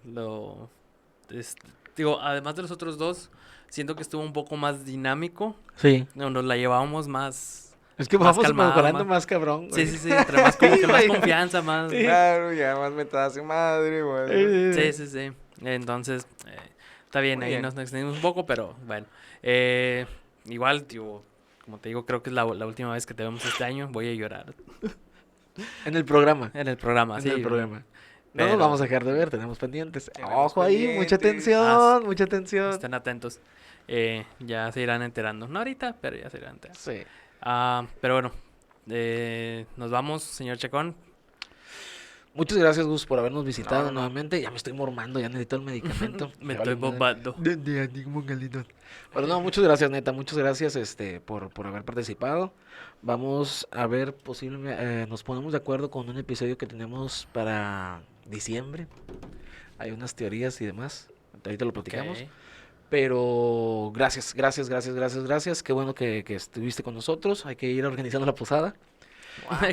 digo, además de los otros dos, siento que estuvo un poco más dinámico. Sí. No, nos la llevábamos más... Es que Más vamos calmado, mejorando más- más cabrón, güey. Sí, sí, sí, entre más, como que más güey. confianza, más... Sí. Claro, ya más mentadas de madre, güey. Sí, sí, sí. Entonces, está bien, Muy ahí bien. nos extendimos un poco, pero bueno. Igual, tío, como te digo, creo que es la última vez que te vemos este año. Voy a llorar En el programa. en el programa, En sí. el programa. No Pero- nos vamos a dejar de ver, tenemos pendientes. Tenemos Ojo ahí, mucha pendientes. atención, mucha atención. Estén atentos. Ya se irán enterando. No ahorita, pero ya se irán enterando. Sí. Pero bueno, nos vamos, señor Chacón. Muchas gracias, Gus, por habernos visitado No. nuevamente. Ya me estoy mormando, ya necesito el medicamento. Me Me estoy vale madre. bombando. Pero no, muchas gracias, neta, muchas gracias por haber participado. Vamos a ver, posiblemente, nos ponemos de acuerdo con un episodio que tenemos para diciembre. Hay unas teorías y demás. Ahorita lo platicamos. Ok. Pero gracias. Qué bueno que estuviste con nosotros. Hay que ir organizando la posada.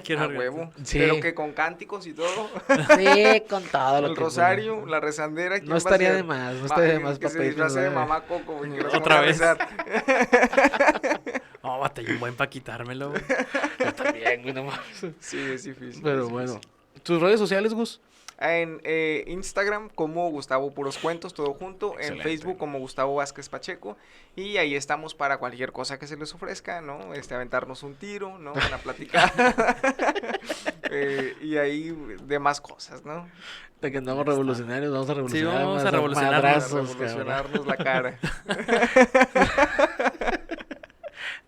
Quiero A organizar. huevo. Sí. Pero que con cánticos y todo. Sí, con todo lo El que rosario, la rezandera. ¿quién No va a estaría ser? de más, no estaría de más, Que se papá, disfrace de no, mamá Coco, güey, que nos Otra ponga a vez. rezar. Oh, batallé un buen para quitármelo. Güey. Yo también, güey, no mames. Sí, es difícil. Pero es bueno. difícil. ¿Tus redes sociales, Gus? En Instagram como Gustavo Puros Cuentos, todo junto. Excelente. En Facebook como Gustavo Vázquez Pacheco. Y ahí estamos para cualquier cosa que se les ofrezca, ¿no? Aventarnos un tiro, ¿no? Una platicar. Y ahí demás cosas, ¿no? De que andamos revolucionarios, vamos a revolucionar. vamos a dar revolucionarnos. madrazos, cabrón. Revolucionarnos la cara.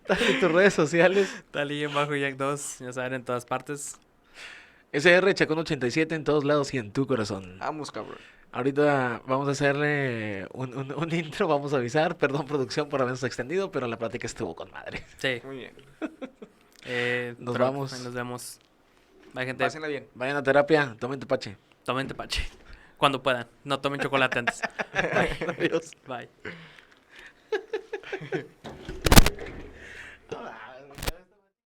Dale tus redes sociales. Talí en bajo Jack 2, ya saben, en todas partes. SR Chacón 87 en todos lados y en tu corazón. Vamos, cabrón. Ahorita vamos a hacerle un intro, vamos a avisar. Perdón, producción, por habernos extendido, pero la plática estuvo con madre. Sí. Muy bien. Nos Pero vamos. ahí nos vemos. Bye, gente. Pásenla bien. Vayan a terapia, tomen tepache. Tomen tepache. Cuando puedan. No tomen chocolate antes. Adiós. Bye.